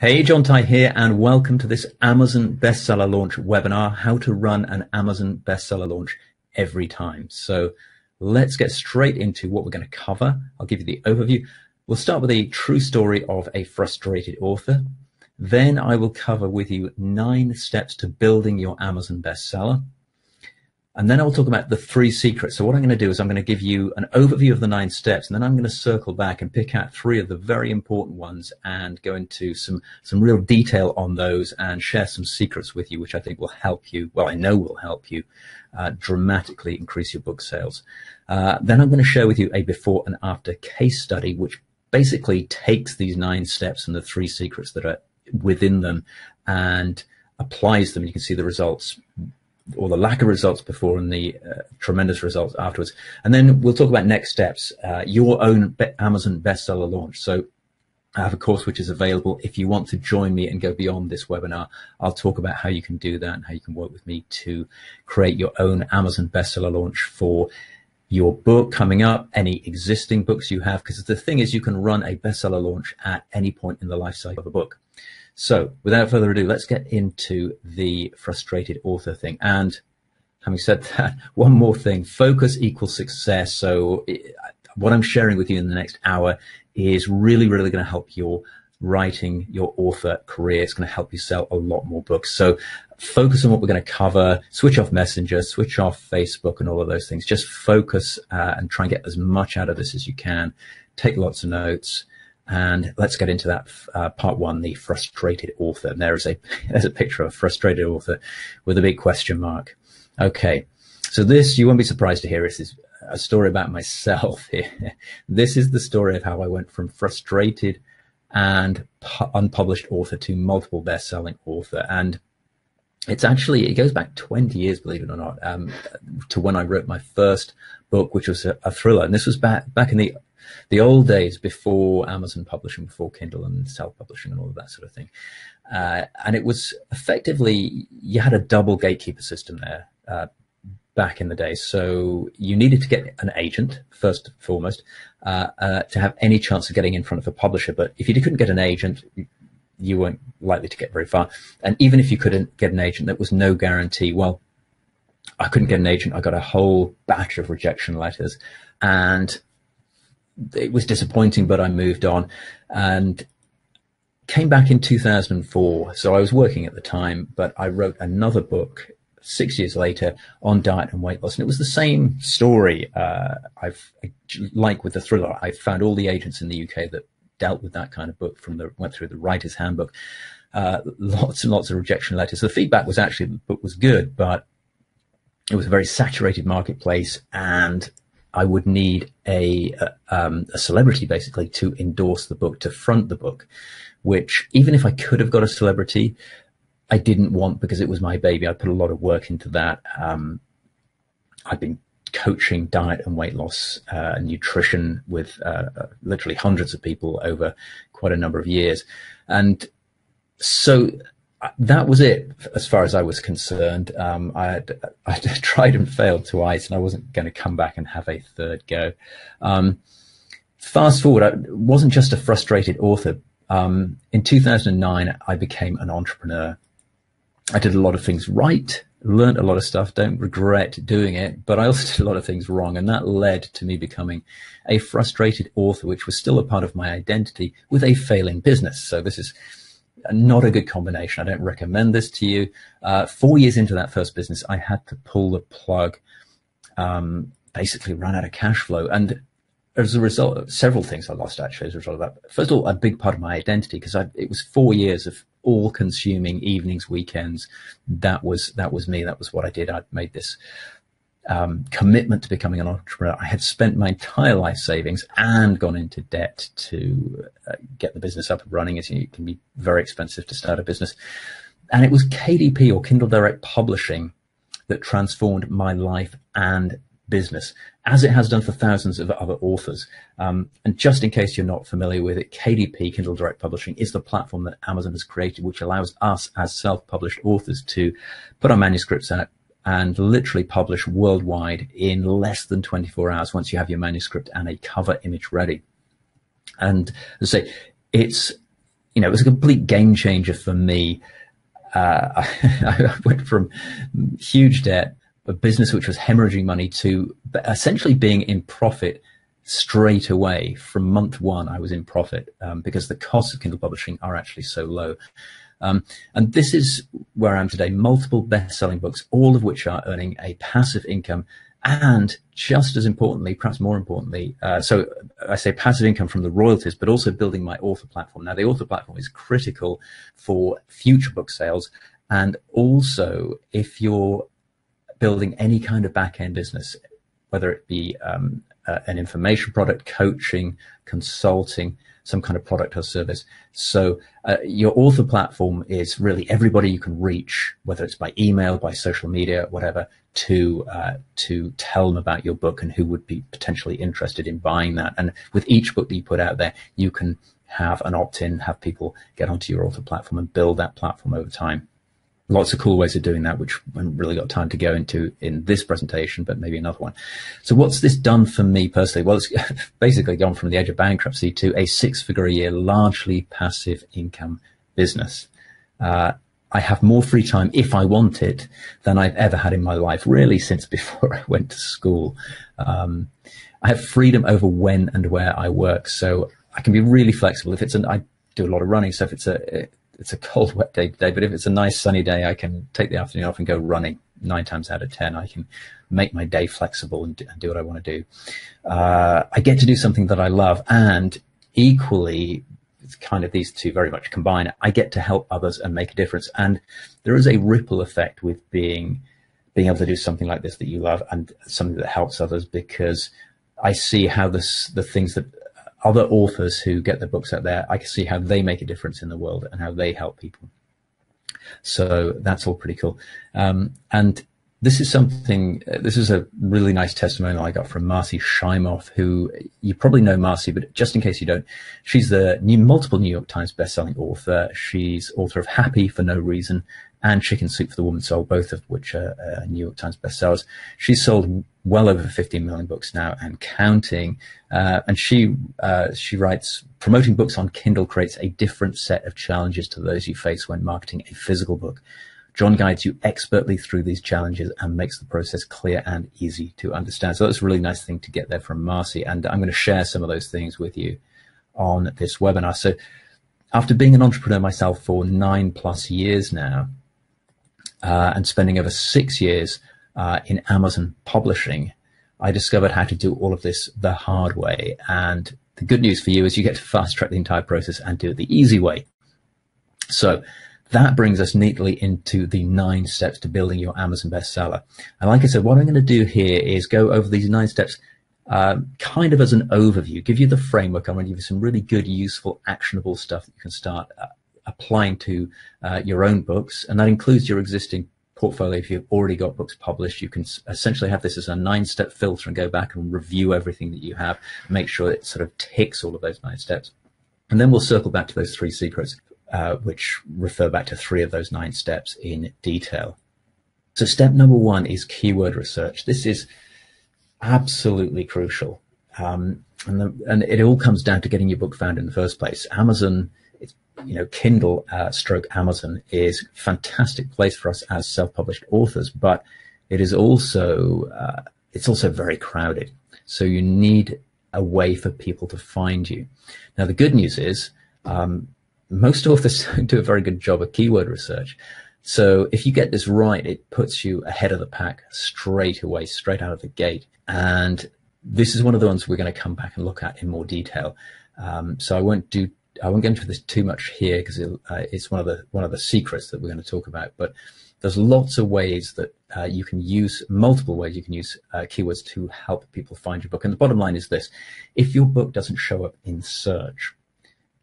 Hey, John Ty here, and welcome to this Amazon bestseller launch webinar, how to run an Amazon bestseller launch every time. So let's get straight into what we're going to cover. I'll give you the overview. We'll start with a true story of a frustrated author. Then I will cover with you 9 steps to building your Amazon bestseller. And then I'll talk about the 3 secrets. So what I'm going to do is I'm going to give you an overview of the 9 steps, and then I'm going to circle back and pick out 3 of the very important ones and go into some real detail on those and share some secrets with you, which I think will help you, well, I know will help you dramatically increase your book sales. Then I'm going to share with you a before and after case study, which basically takes these 9 steps and the 3 secrets that are within them and applies them. You can see the results, or the lack of results before and the tremendous results afterwards. And then we'll talk about next steps, your own Amazon bestseller launch. So I have a course which is available. If you want to join me and go beyond this webinar, I'll talk about how you can do that and how you can work with me to create your own Amazon bestseller launch for your book coming up, any existing books you have, because the thing is you can run a bestseller launch at any point in the life cycle of a book. So without further ado, let's get into the frustrated author thing. And having said that, one more thing, focus equals success. So what I'm sharing with you in the next hour is really going to help your writing, your author career. It's going to help you sell a lot more books. So focus on what we're going to cover, switch off Messenger, switch off Facebook and all of those things. Just focus and try and get as much out of this as you can. Take lots of notes. And let's get into that part 1, the frustrated author. And there's a picture of a frustrated author with a big question mark. Okay, so this, you won't be surprised to hear, this is a story about myself here. This is the story of how I went from frustrated and unpublished author to multiple best-selling author. And it's actually, it goes back 20 years, believe it or not, to when I wrote my first book, which was a thriller. And this was back in the old days before Amazon publishing, before Kindle and self-publishing and all of that sort of thing. And it was effectively, you had a double gatekeeper system there back in the day. So you needed to get an agent, first and foremost, to have any chance of getting in front of a publisher. But if you couldn't get an agent, you weren't likely to get very far. And even if you couldn't get an agent, there was no guarantee. Well, I couldn't get an agent. I got a whole batch of rejection letters, and it was disappointing, but I moved on and came back in 2004. So I was working at the time, but I wrote another book 6 years later on diet and weight loss. And it was the same story. Like with the thriller, I found all the agents in the UK that dealt with that kind of book went through the writer's handbook, lots and lots of rejection letters. The feedback was actually the book was good, but it was a very saturated marketplace, and I would need a celebrity basically to endorse the book, to front the book, which even if I could have got a celebrity, I didn't want, because it was my baby. I put a lot of work into that. I've been coaching diet and weight loss, nutrition with literally hundreds of people over quite a number of years. And so that was it as far as I was concerned. I had tried and failed twice, and I wasn't going to come back and have a third go. Fast forward, I wasn't just a frustrated author. In 2009, I became an entrepreneur. I did a lot of things right, learned a lot of stuff, don't regret doing it, but I also did a lot of things wrong, and that led to me becoming a frustrated author, which was still a part of my identity, with a failing business. So this is not a good combination. I don't recommend this to you. 4 years into that first business, I had to pull the plug, basically ran out of cash flow. And as a result of several things I lost, actually, as a result of that. First of all, a big part of my identity, because it was 4 years of all consuming evenings, weekends. That was me. That was what I did. I'd made this commitment to becoming an entrepreneur. I had spent my entire life savings and gone into debt to get the business up and running. As you know, it can be very expensive to start a business. And it was KDP, or Kindle Direct Publishing, that transformed my life and business, as it has done for thousands of other authors. And just in case you're not familiar with it, KDP, Kindle Direct Publishing, is the platform that Amazon has created, which allows us as self-published authors to put our manuscripts out and literally publish worldwide in less than 24 hours once you have your manuscript and a cover image ready. And as I say, it's it was a complete game changer for me. I went from huge debt, a business which was hemorrhaging money, to essentially being in profit straight away. From month one, I was in profit because the costs of Kindle publishing are actually so low. And this is where I am today. Multiple best-selling books, all of which are earning a passive income. And just as importantly, perhaps more importantly, so I say passive income from the royalties, but also building my author platform. Now, the author platform is critical for future book sales. And also, if you're building any kind of back-end business, whether it be an information product, coaching, consulting, some kind of product or service. So your author platform is really everybody you can reach, whether it's by email, by social media, whatever, to tell them about your book and who would be potentially interested in buying that. And with each book that you put out there, you can have an opt-in, have people get onto your author platform and build that platform over time. Lots of cool ways of doing that, which I haven't really got time to go into in this presentation, but maybe another one. So what's this done for me personally? Well, it's basically gone from the edge of bankruptcy to a 6-figure-a-year, largely passive income business. I have more free time, if I want it, than I've ever had in my life, really, since before I went to school. I have freedom over when and where I work, so I can be really flexible. I do a lot of running, so if it's a cold, wet day today, but if it's a nice sunny day, I can take the afternoon off and go running. 9 times out of 10, I can make my day flexible and do what I want to do. I get to do something that I love, and equally, it's kind of these two very much combine. I get to help others and make a difference. And there is a ripple effect with being able to do something like this that you love and something that helps others, because I see how the things that other authors who get their books out there, I can see how they make a difference in the world and how they help people. So that's all pretty cool. And this is a really nice testimonial I got from Marcy Shimoff, who you probably know Marcy, but just in case you don't, she's the multiple New York Times bestselling author. She's author of Happy for No Reason and Chicken Soup for the Woman's Soul, both of which are New York Times bestsellers. She's sold well over 15 million books now and counting. And she writes, promoting books on Kindle creates a different set of challenges to those you face when marketing a physical book. John guides you expertly through these challenges and makes the process clear and easy to understand. So that's a really nice thing to get there from Marcy. And I'm going to share some of those things with you on this webinar. So after being an entrepreneur myself for 9+ years now, and spending over 6 years in Amazon publishing, I discovered how to do all of this the hard way. And the good news for you is you get to fast track the entire process and do it the easy way. So that brings us neatly into the 9 steps to building your Amazon bestseller. And like I said, what I'm going to do here is go over these 9 steps kind of as an overview, give you the framework. I'm going to give you some really good, useful, actionable stuff that you can start applying to your own books. And that includes your existing portfolio. If you've already got books published, you can essentially have this as a 9-step filter and go back and review everything that you have, make sure it sort of ticks all of those 9 steps. And then we'll circle back to those 3 secrets, which refer back to 3 of those 9 steps in detail. So step number 1 is keyword research. This is absolutely crucial. And it all comes down to getting your book found in the first place. Amazon, Kindle stroke Amazon is a fantastic place for us as self-published authors, but it is also very crowded. So you need a way for people to find you. Now, the good news is most authors don't do a very good job of keyword research. So if you get this right, it puts you ahead of the pack straight away, straight out of the gate. And this is one of the ones we're going to come back and look at in more detail. So I won't get into this too much here because it's one of the secrets that we're going to talk about. But there's lots of ways that you can use, multiple ways you can use keywords to help people find your book. And the bottom line is this: if your book doesn't show up in search,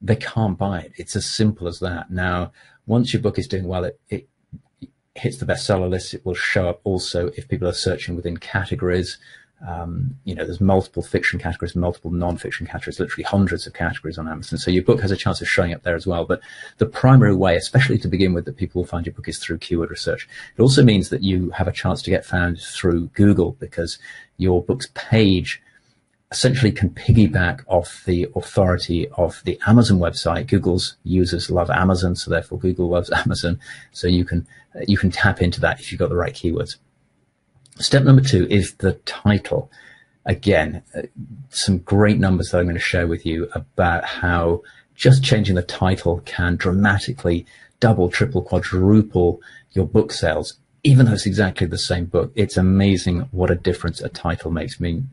they can't buy it. It's as simple as that. Now, once your book is doing well, it hits the bestseller list. It will show up also if people are searching within categories. There's multiple fiction categories, multiple non-fiction categories, literally hundreds of categories on Amazon. So your book has a chance of showing up there as well. But the primary way, especially to begin with, that people will find your book is through keyword research. It also means that you have a chance to get found through Google because your book's page essentially can piggyback off the authority of the Amazon website. Google's users love Amazon, so therefore Google loves Amazon. So you can tap into that if you've got the right keywords. Step number 2 is the title. Again, some great numbers that I'm going to share with you about how just changing the title can dramatically double, triple, quadruple your book sales, even though it's exactly the same book. It's amazing what a difference a title makes. I mean,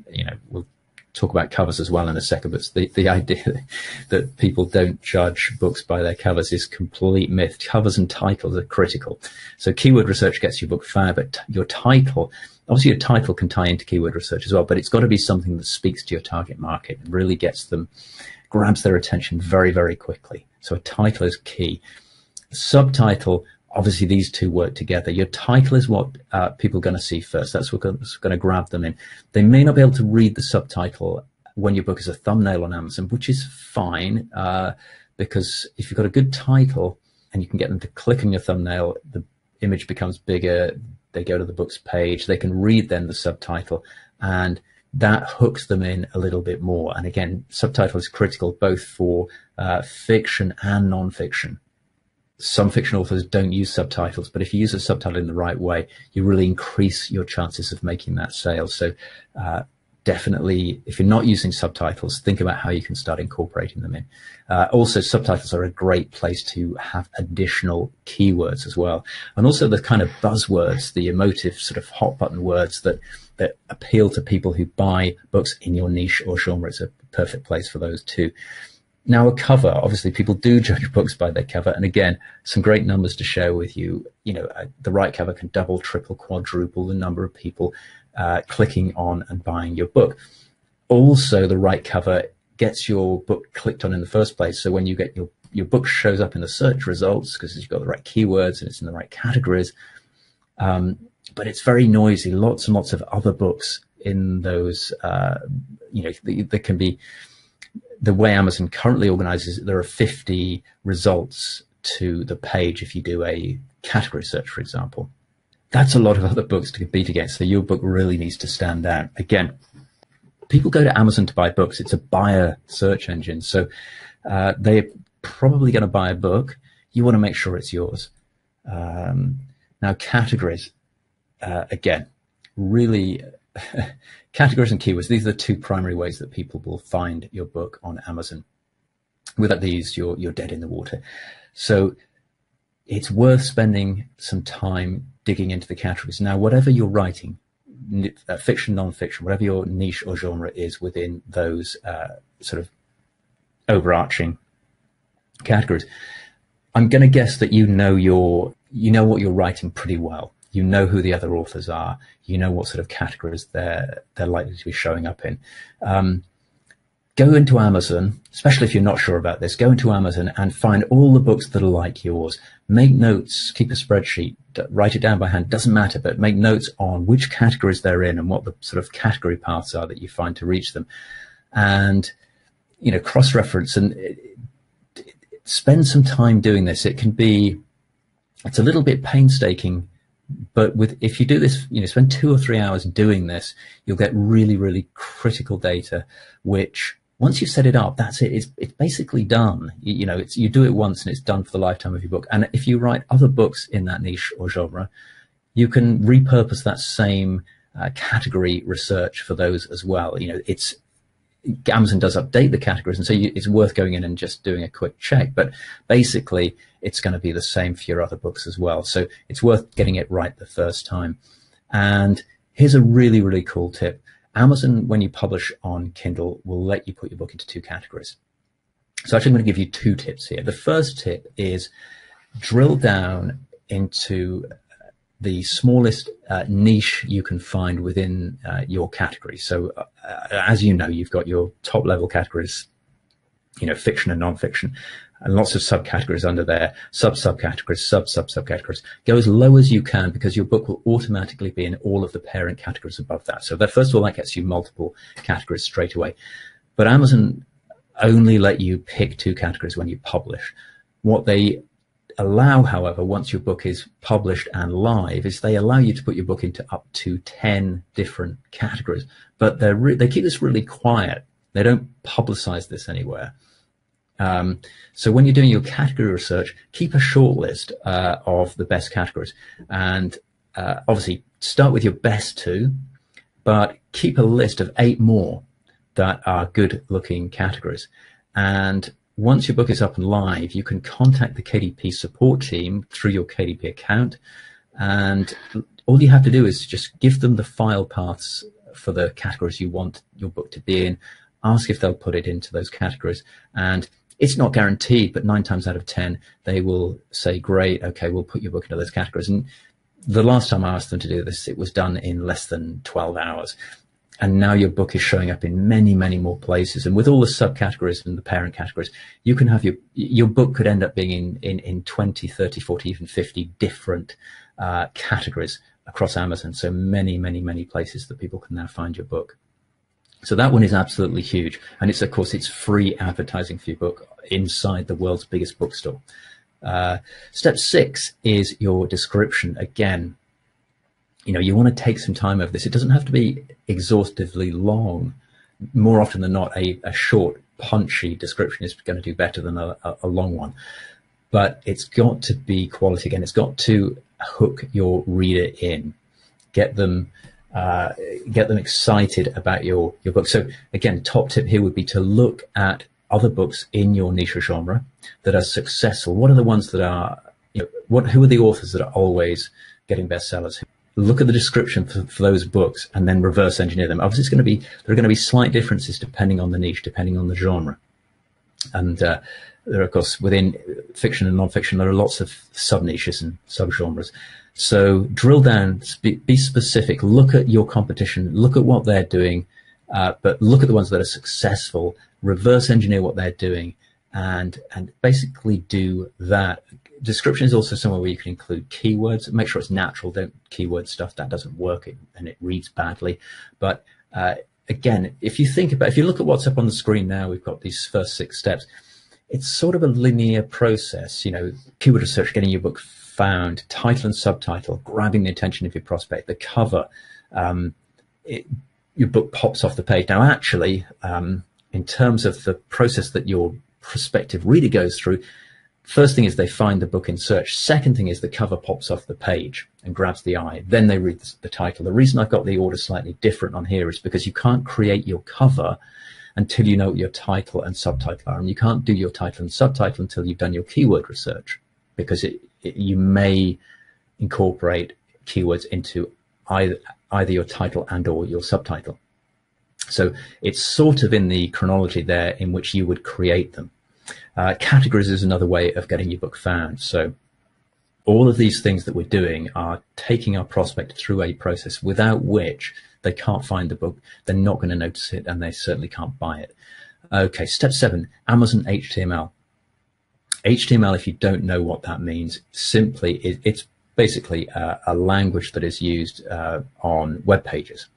we'll talk about covers as well in a second, but the idea that people don't judge books by their covers is complete myth. Covers and titles are critical. So keyword research gets your book found, but your title, obviously your title can tie into keyword research as well, but it's got to be something that speaks to your target market and really grabs their attention very, very quickly. So a title is key. Subtitle, obviously these two work together. Your title is what people are going to see first. That's what's going to grab them in. They may not be able to read the subtitle when your book is a thumbnail on Amazon, which is fine, because if you've got a good title and you can get them to click on your thumbnail, the image becomes bigger, they go to the book's page, they can read then the subtitle, and that hooks them in a little bit more. And again, subtitle is critical both for fiction and non-fiction. Some fiction authors don't use subtitles, but if you use a subtitle in the right way, you really increase your chances of making that sale. So definitely, if you're not using subtitles, think about how you can start incorporating them in. Also, subtitles are a great place to have additional keywords as well. And also the kind of buzzwords, the emotive sort of hot button words that appeal to people who buy books in your niche or genre. It's a perfect place for those too. Now, a cover, obviously people do judge books by their cover. And again, some great numbers to share with you. The right cover can double, triple, quadruple the number of people clicking on and buying your book. Also, the right cover gets your book clicked on in the first place. So when you get your book shows up in the search results because you've got the right keywords and it's in the right categories. But it's very noisy. Lots and lots of other books in those, there can be, the way Amazon currently organizes it, there are 50 results to the page if you do a category search, for example. That's a lot of other books to compete against, so your book really needs to stand out. Again, people go to Amazon to buy books. It's a buyer search engine, so they're probably going to buy a book. You want to make sure it's yours. Now, categories, again, really... Categories and keywords, these are the two primary ways that people will find your book on Amazon. Without these, you're dead in the water. So it's worth spending some time digging into the categories. Now, whatever you're writing, fiction, non-fiction, whatever your niche or genre is within those sort of overarching categories, I'm going to guess that you know what you're writing pretty well. You know who the other authors are. You know what sort of categories they're likely to be showing up in. Go into Amazon, especially if you're not sure about this, go into Amazon and find all the books that are like yours. Make notes, keep a spreadsheet, write it down by hand, doesn't matter, but make notes on which categories they're in and what the sort of category paths are that you find to reach them. And, cross-reference and spend some time doing this. It's a little bit painstaking, but if you do this, spend 2 or 3 hours doing this, you'll get really, really critical data, which once you've set it up, that's it. It's basically done. You do it once and it's done for the lifetime of your book. And if you write other books in that niche or genre, you can repurpose that same category research for those as well. Amazon does update the categories, and so it's worth going in and just doing a quick check. But basically, it's going to be the same for your other books as well. So it's worth getting it right the first time. And here's a really, really cool tip. Amazon, when you publish on Kindle, will let you put your book into 2 categories. So actually, I'm going to give you 2 tips here. The first tip is drill down into the smallest niche you can find within your category. So as you know, you've got your top level categories, fiction and non-fiction, and lots of subcategories under there, subcategories, subcategories. Go as low as you can because your book will automatically be in all of the parent categories above that. So first of all, that gets you multiple categories straight away. But Amazon only let you pick 2 categories when you publish. What they allow, however, once your book is published and live, is they allow you to put your book into up to 10 different categories. But they keep this really quiet. They don't publicize this anywhere. So when you're doing your category research, keep a short list of the best categories. And obviously start with your best 2, but keep a list of 8 more that are good looking categories. And once your book is up and live, you can contact the KDP support team through your KDP account. And all you have to do is just give them the file paths for the categories you want your book to be in, ask if they'll put it into those categories. And it's not guaranteed, but 9 times out of 10, they will say, great, okay, we'll put your book into those categories. And the last time I asked them to do this, it was done in less than 12 hours. And now your book is showing up in many, many more places. And with all the subcategories and the parent categories, you can have your book could end up being in 20, 30, 40, even 50 different categories across Amazon. So many, many, many places that people can now find your book. So that one is absolutely huge. And it's, of course, it's free advertising for your book inside the world's biggest bookstore. Step 6 is your description. Again, you want to take some time over this. It doesn't have to be exhaustively long. More often than not, a short, punchy description is going to do better than a long one. But it's got to be quality. Again, it's got to hook your reader in, get them excited about your book. So again, top tip here would be to look at other books in your niche genre that are successful. What are the ones that are, who are the authors that are always getting bestsellers? Look at the description for those books and then reverse engineer them. Obviously, there are going to be slight differences depending on the niche, depending on the genre. And there are, of course, within fiction and nonfiction, there are lots of sub-niches and sub-genres. So drill down, be specific, look at your competition, look at what they're doing, but look at the ones that are successful, reverse engineer what they're doing, and basically do that. Description is also somewhere where you can include keywords. Make sure it's natural. Don't keyword stuff. That doesn't work and it reads badly. But again, if you look at what's up on the screen now, we've got these first 6 steps. It's sort of a linear process. Keyword research, getting your book found, title and subtitle, grabbing the attention of your prospect, the cover, your book pops off the page. Now, actually, in terms of the process that your prospective reader goes through, first thing is they find the book in search. Second thing is the cover pops off the page and grabs the eye. Then they read the title. The reason I've got the order slightly different on here is because you can't create your cover until you know what your title and subtitle are. And you can't do your title and subtitle until you've done your keyword research, because you may incorporate keywords into either your title and or your subtitle. So it's sort of in the chronology there in which you would create them. Categories is another way of getting your book found. So all of these things that we're doing are taking our prospect through a process without which they can't find the book, they're not going to notice it, and they certainly can't buy it. Okay, step 7, Amazon HTML. HTML, if you don't know what that means, simply it's basically a language that is used on web pages.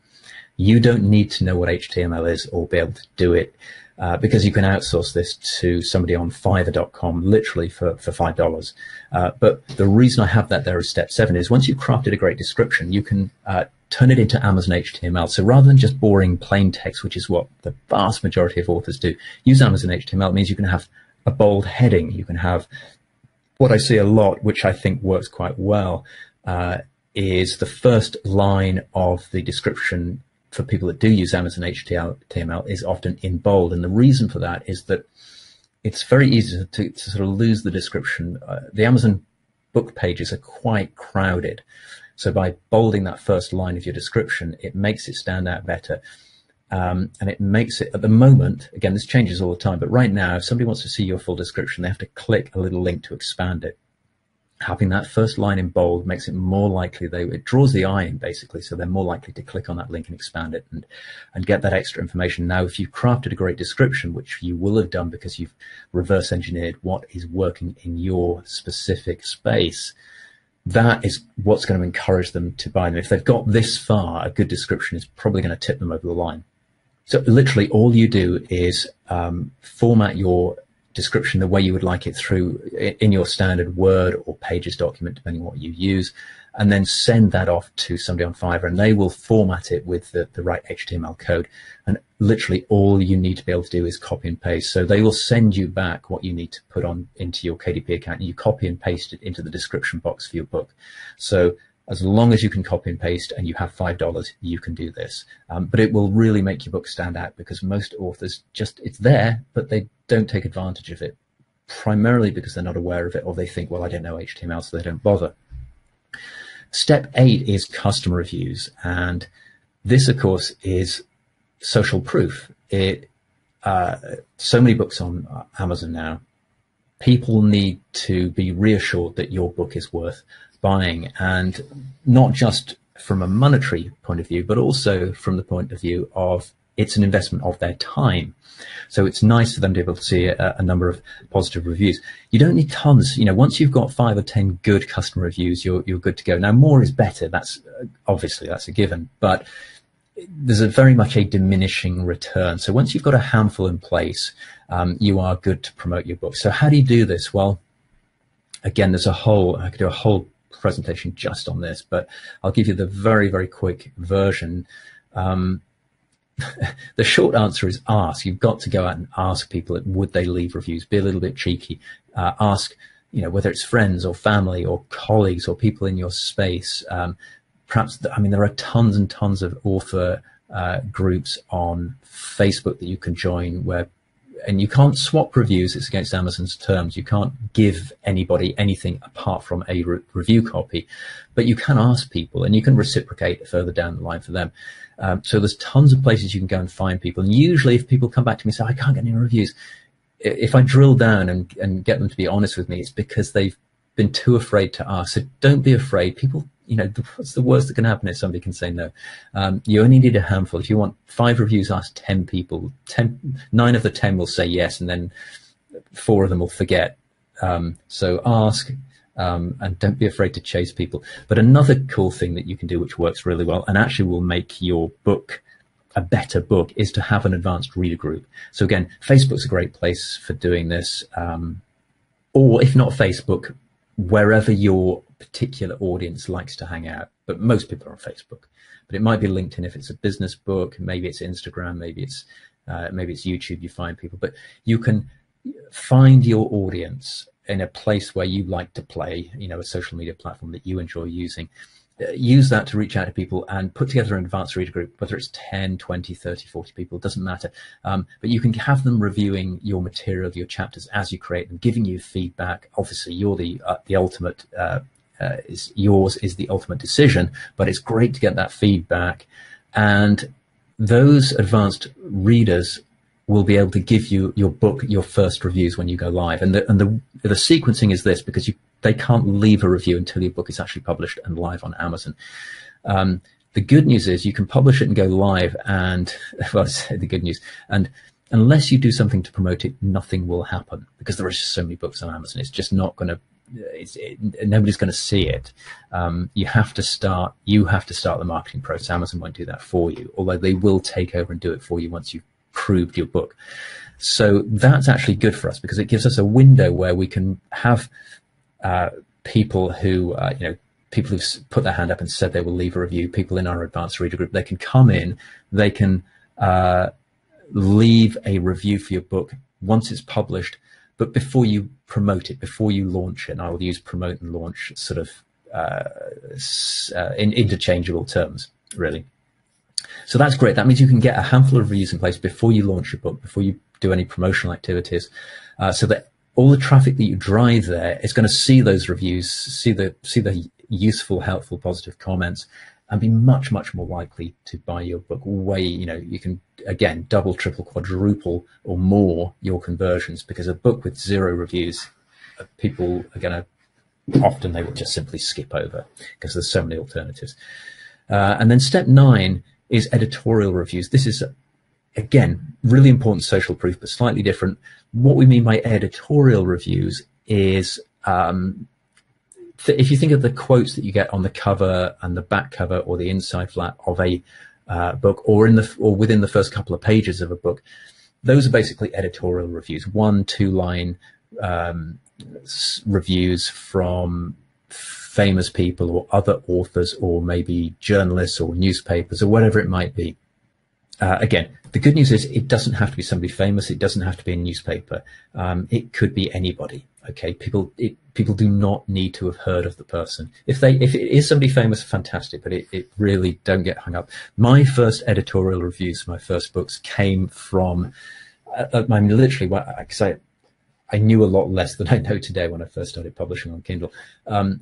You don't need to know what HTML is or be able to do it, because you can outsource this to somebody on Fiverr.com, literally for $5. But the reason I have that there as step 7 is once you've crafted a great description, you can turn it into Amazon HTML. So rather than just boring plain text, which is what the vast majority of authors do, use Amazon HTML. It means you can have a bold heading. You can have what I see a lot, which I think works quite well, is the first line of the description for people that do use Amazon HTML is often in bold. And the reason for that is that it's very easy to sort of lose the description. The Amazon book pages are quite crowded. So by bolding that first line of your description, it makes it stand out better. And it makes it, at the moment, again, this changes all the time, but right now, if somebody wants to see your full description, they have to click a little link to expand it. Having that first line in bold makes it more likely, it draws the eye in basically, so they're more likely to click on that link and expand it and get that extra information. Now, if you've crafted a great description, which you will have done because you've reverse engineered what is working in your specific space, that is what's going to encourage them to buy them. If they've got this far, a good description is probably going to tip them over the line. So literally all you do is format your description the way you would like it through in your standard Word or Pages document, depending on what you use, and then send that off to somebody on Fiverr, and they will format it with the right HTML code. And literally all you need to be able to do is copy and paste. So they will send you back what you need to put on into your KDP account, and you copy and paste it into the description box for your book. So as long as you can copy and paste and you have $5, you can do this. But it will really make your book stand out, because most authors it's there, but they don't take advantage of it, primarily because they're not aware of it, or they think, well, I don't know HTML, so they don't bother. Step 8 is customer reviews. And this, of course, is social proof. So many books on Amazon now, people need to be reassured that your book is worth buying, and not just from a monetary point of view, but also from the point of view of it's an investment of their time. So it's nice for them to be able to see a number of positive reviews. You don't need tons. Once you've got 5 or 10 good customer reviews, you're good to go. Now, more is better. That's obviously a given, but there's very much a diminishing return. So once you've got a handful in place, you are good to promote your book. So how do you do this? Well, again, I could do a whole presentation just on this, but I'll give you the very, very quick version. The short answer is ask. You've got to go out and ask people, would they leave reviews? Be a little bit cheeky. Ask, whether it's friends or family or colleagues or people in your space. Perhaps, there are tons and tons of author groups on Facebook that you can join and you can't swap reviews. It's against Amazon's terms. You can't give anybody anything apart from a review copy, but you can ask people, and you can reciprocate further down the line for them. So there's tons of places you can go and find people. And usually if people come back to me and say, I can't get any reviews, if I drill down and get them to be honest with me, it's because they've been too afraid to ask. So don't be afraid. People, what's the worst that can happen is somebody can say no. You only need a handful. If you want 5 reviews, ask 10 people. 9 of the 10 will say yes, and then 4 of them will forget. So ask, and don't be afraid to chase people. But another cool thing that you can do, which works really well and actually will make your book a better book, is to have an advanced reader group. So again, Facebook's a great place for doing this. Or if not Facebook, wherever your particular audience likes to hang out. But most people are on Facebook. But it might be LinkedIn if it's a business book. Maybe it's Instagram. Maybe it's YouTube. You find people. But you can find your audience in a place where you like to play, a social media platform that you enjoy using. Use that to reach out to people and put together an advanced reader group, whether it's 10, 20, 30, 40 people, doesn't matter. But you can have them reviewing your material, your chapters as you create them, giving you feedback. Obviously, you're the ultimate, yours is the ultimate decision, but it's great to get that feedback. And those advanced readers will be able to give you your book, your first reviews when you go live. And the sequencing is this, because they can't leave a review until your book is actually published and live on Amazon. The good news is you can publish it and go live, and well, the good news, and unless you do something to promote it, nothing will happen, because there are just so many books on Amazon. It's just not going to, nobody's going to see it. You have to start the marketing process. Amazon won't do that for you, although they will take over and do it for you once you've proved your book. So that's actually good for us, because it gives us a window where we can have people who, people who've put their hand up and said they will leave a review, people in our advanced reader group, they can come in, they can leave a review for your book once it's published, but before you promote it, before you launch it. And I will use promote and launch sort of in interchangeable terms, really. So that's great. That means you can get a handful of reviews in place before you launch your book, before you do any promotional activities, so that all the traffic that you drive there is going to see those reviews, see the useful, helpful, positive comments, and be much, much more likely to buy your book. You can, again, double, triple, quadruple or more your conversions, because a book with 0 reviews, people are going to, often they will just simply skip over because there's so many alternatives. And then step 9 is editorial reviews. This is, again, really important social proof, but slightly different. What we mean by editorial reviews is, if you think of the quotes that you get on the cover and the back cover or the inside flap of a book, or within the first couple of pages of a book, those are basically editorial reviews, 1-2 line reviews from famous people or other authors or maybe journalists or newspapers or whatever it might be. Again, the good news is it doesn't have to be somebody famous. It doesn't have to be a newspaper. It could be anybody. Okay, people do not need to have heard of the person. If it is somebody famous, fantastic. But it really, don't get hung up. My first editorial reviews for my first books came from, literally, because I knew a lot less than I know today when I first started publishing on Kindle.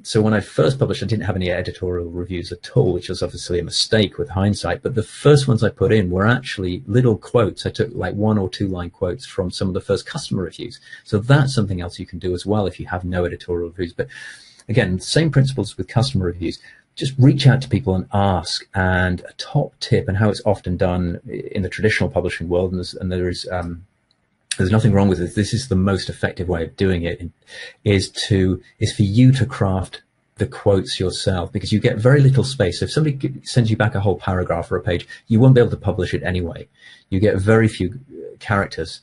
So when I first published, I didn't have any editorial reviews at all, which was obviously a mistake with hindsight. But the first ones I put in were actually little quotes. I took like 1 or 2 line quotes from some of the first customer reviews. So that's something else you can do as well if you have no editorial reviews. But again, same principles with customer reviews. Just reach out to people and ask. And a top tip, and how it's often done in the traditional publishing world, and there's nothing wrong with this. This is the most effective way of doing it, is for you to craft the quotes yourself, because you get very little space. So if somebody sends you back a whole paragraph or a page, you won't be able to publish it anyway. You get very few characters.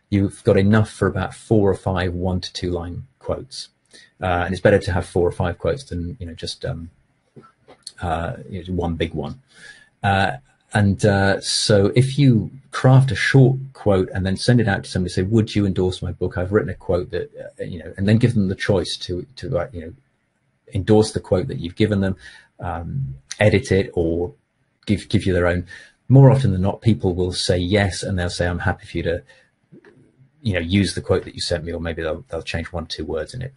You've got enough for about 4 or 5 1-2 line quotes, and it's better to have 4 or 5 quotes than just one big one. So if you craft a short quote and then send it out to somebody, say, would you endorse my book? I've written a quote that, and then give them the choice to endorse the quote that you've given them, edit it, or give you their own. More often than not, people will say yes, and they'll say, I'm happy for you to, use the quote that you sent me, or maybe they'll change 1-2 words in it.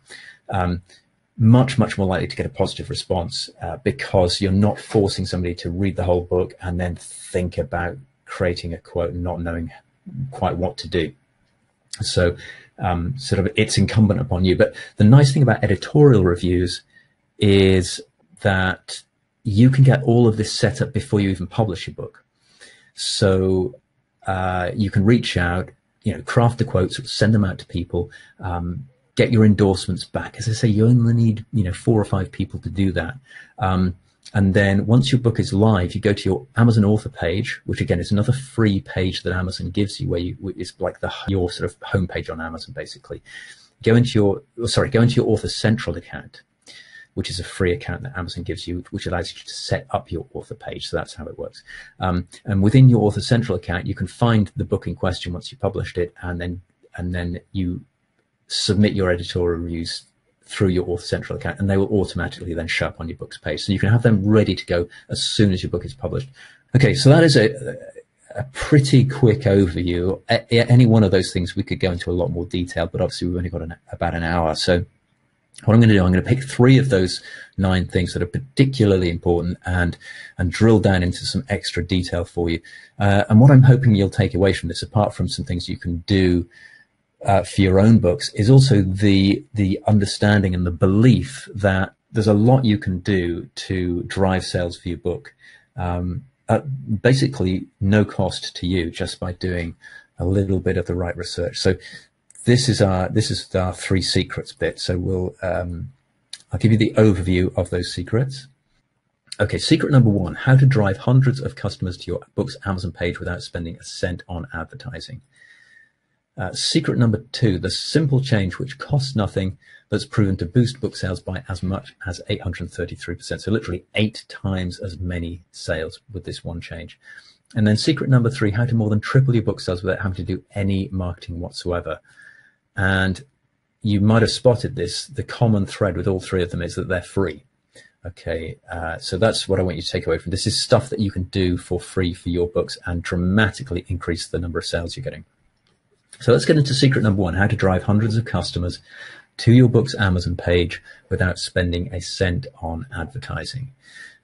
Much more likely to get a positive response, because you're not forcing somebody to read the whole book and then think about creating a quote and not knowing quite what to do. So it's incumbent upon you. But the nice thing about editorial reviews is that you can get all of this set up before you even publish your book. So you can reach out, craft the quotes, send them out to people, get your endorsements back. As I say, you only need 4 or 5 people to do that. And then once your book is live, you go to your Amazon author page, which again is another free page that Amazon gives you, where it's like your sort of homepage on Amazon, basically. Go into your Author Central account, which is a free account that Amazon gives you, which allows you to set up your author page. So that's how it works. And within your Author Central account, you can find the book in question once you published it, and then you submit your editorial reviews through your Author Central account, and they will automatically then show up on your book's page. So you can have them ready to go as soon as your book is published. Okay, so that is a pretty quick overview. Any one of those things we could go into a lot more detail, but obviously we've only got about an hour. So what I'm going to do, I'm going to pick 3 of those 9 things that are particularly important and drill down into some extra detail for you. And what I'm hoping you'll take away from this, apart from some things you can do for your own books, is also the understanding and the belief that there's a lot you can do to drive sales for your book, at basically no cost to you, just by doing a little bit of the right research. So this is our 3 secrets bit. So I'll give you the overview of those secrets. Okay, secret number 1: how to drive hundreds of customers to your book's Amazon page without spending a cent on advertising. Secret number 2: the simple change which costs nothing, that's proven to boost book sales by as much as 833%. So literally 8 times as many sales with this one change. And then secret number 3: how to more than triple your book sales without having to do any marketing whatsoever. And you might have spotted this. The common thread with all 3 of them is that they're free. Okay, so that's what I want you to take away from this. Is stuff that you can do for free for your books and dramatically increase the number of sales you're getting. So let's get into secret number 1: how to drive hundreds of customers to your book's Amazon page without spending a cent on advertising.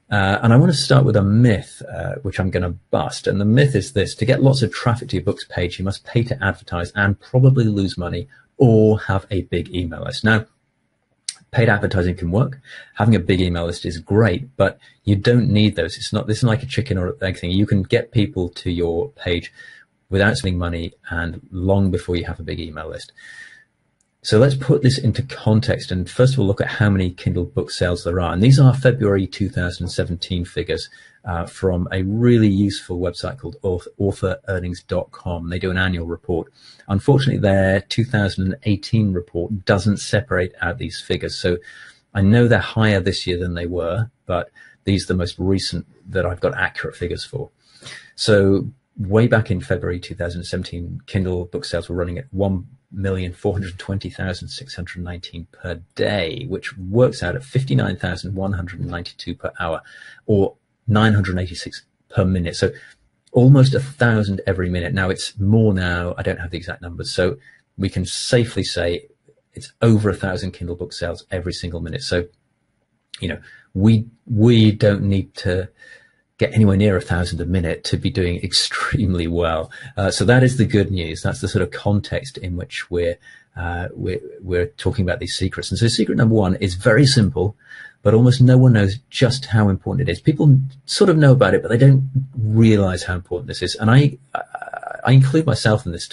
And I want to start with a myth, which I'm going to bust. And the myth is this: to get lots of traffic to your book's page, you must pay to advertise and probably lose money, or have a big email list. Now, paid advertising can work. Having a big email list is great, but you don't need those. This isn't like a chicken or egg thing. You can get people to your page without spending money and long before you have a big email list. So let's put this into context and first of all look at how many Kindle book sales there are. And these are February 2017 figures from a really useful website called authorearnings.com. They do an annual report. Unfortunately, their 2018 report doesn't separate out these figures. So I know they're higher this year than they were, but these are the most recent that I've got accurate figures for. So way back in February 2017, Kindle book sales were running at 1,420,619 per day, which works out at 59,192 per hour, or 986 per minute. So almost 1,000 every minute. Now it's more now. I don't have the exact numbers. So we can safely say it's over 1,000 Kindle book sales every single minute. So, you know, we don't need to get anywhere near 1,000 a minute to be doing extremely well. So that is the good news. That's the sort of context in which we're talking about these secrets. And so secret number one is very simple, but almost no one knows just how important it is. People sort of know about it, but they don't realize how important this is. And I include myself in this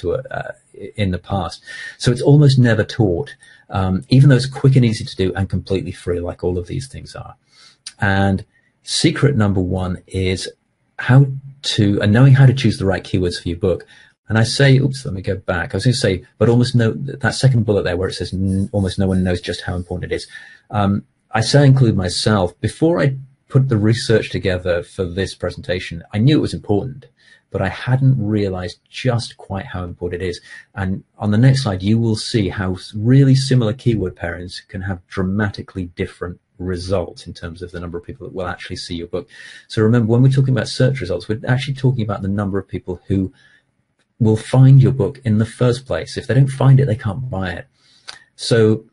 in the past. So it's almost never taught, even though it's quick and easy to do and completely free, like all of these things are. And secret number one is knowing how to choose the right keywords for your book. And I say, oops, let me go back. I was going to say, but almost that second bullet there where it says almost no one knows just how important it is. I say I include myself. Before I put the research together for this presentation, I knew it was important, but I hadn't realized just quite how important it is. And on the next slide, you will see how really similar keyword pairings can have dramatically different results in terms of the number of people that will actually see your book. So remember, when we're talking about search results, we're actually talking about the number of people who will find your book in the first place. If they don't find it, they can't buy it. So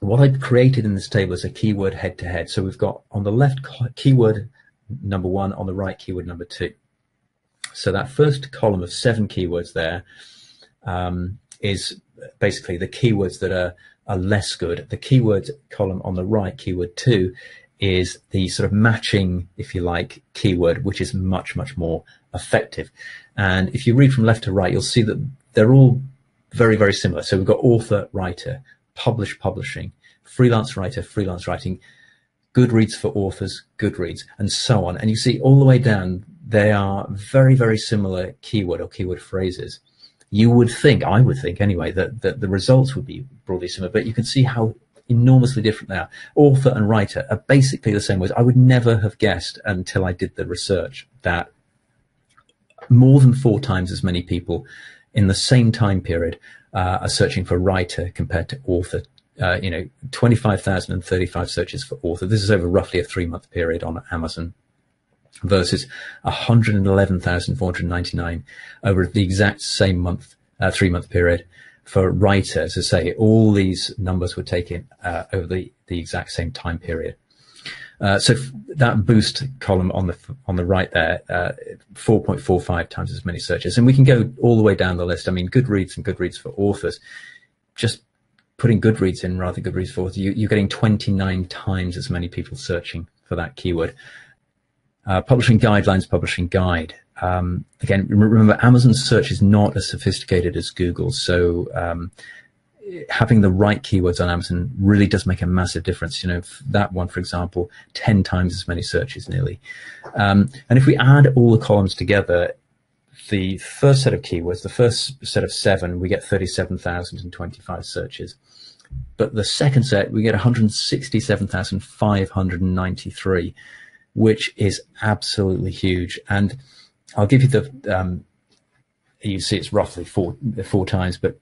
what I've created in this table is a keyword head-to-head. So we've got on the left keyword number one, on the right keyword number two. So that first column of 7 keywords there is basically the keywords that are less good. The keyword column on the right, keyword 2, is the sort of matching, if you like, keyword, which is much, much more effective. And if you read from left to right, you'll see that they're all very, very similar. So we've got author, writer, publish, publishing, freelance writer, freelance writing, Goodreads for authors, Goodreads, and so on. And you see all the way down, they are very, very similar keyword or keyword phrases. You would think, I would think anyway, that the results would be broadly similar, but you can see how enormously different they are. Author and writer are basically the same words. I would never have guessed until I did the research that more than 4 times as many people in the same time period are searching for writer compared to author. 25,035 searches for author. This is over roughly a 3-month period on Amazon, versus 111,499 over the exact same month, 3-month period for writer. As I say, all these numbers were taken over the exact same time period. So that boost column on the right there, 4.45 times as many searches. And we can go all the way down the list. I mean, Goodreads and Goodreads for authors, just putting Goodreads in rather than Goodreads for authors, you're getting 29 times as many people searching for that keyword. Publishing guidelines, publishing guide. Again, remember, Amazon's search is not as sophisticated as Google, so having the right keywords on Amazon really does make a massive difference. You know, that one, for example, 10 times as many searches nearly. And if we add all the columns together, the first set of keywords, the first set of 7, we get 37,025 searches. But the second set, we get 167,593. Which is absolutely huge. And I'll give you you see it's roughly four times, but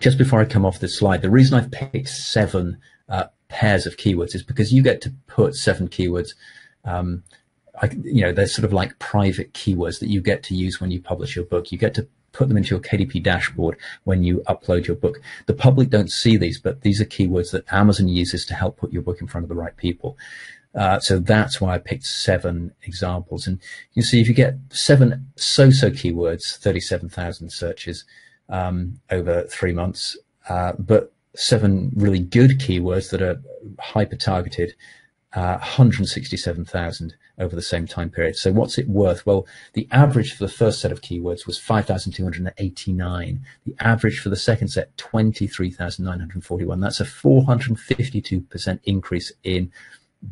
just before I come off this slide, the reason I've picked 7 pairs of keywords is because you get to put 7 keywords, they're sort of like private keywords that you get to use when you publish your book. You get to put them into your KDP dashboard when you upload your book. The public don't see these, but these are keywords that Amazon uses to help put your book in front of the right people. So that's why I picked 7 examples. And you can see if you get 7 so-so keywords, 37,000 searches over 3 months, but 7 really good keywords that are hyper-targeted, 167,000 over the same time period. So what's it worth? Well, the average for the first set of keywords was 5,289. The average for the second set, 23,941. That's a 452% increase in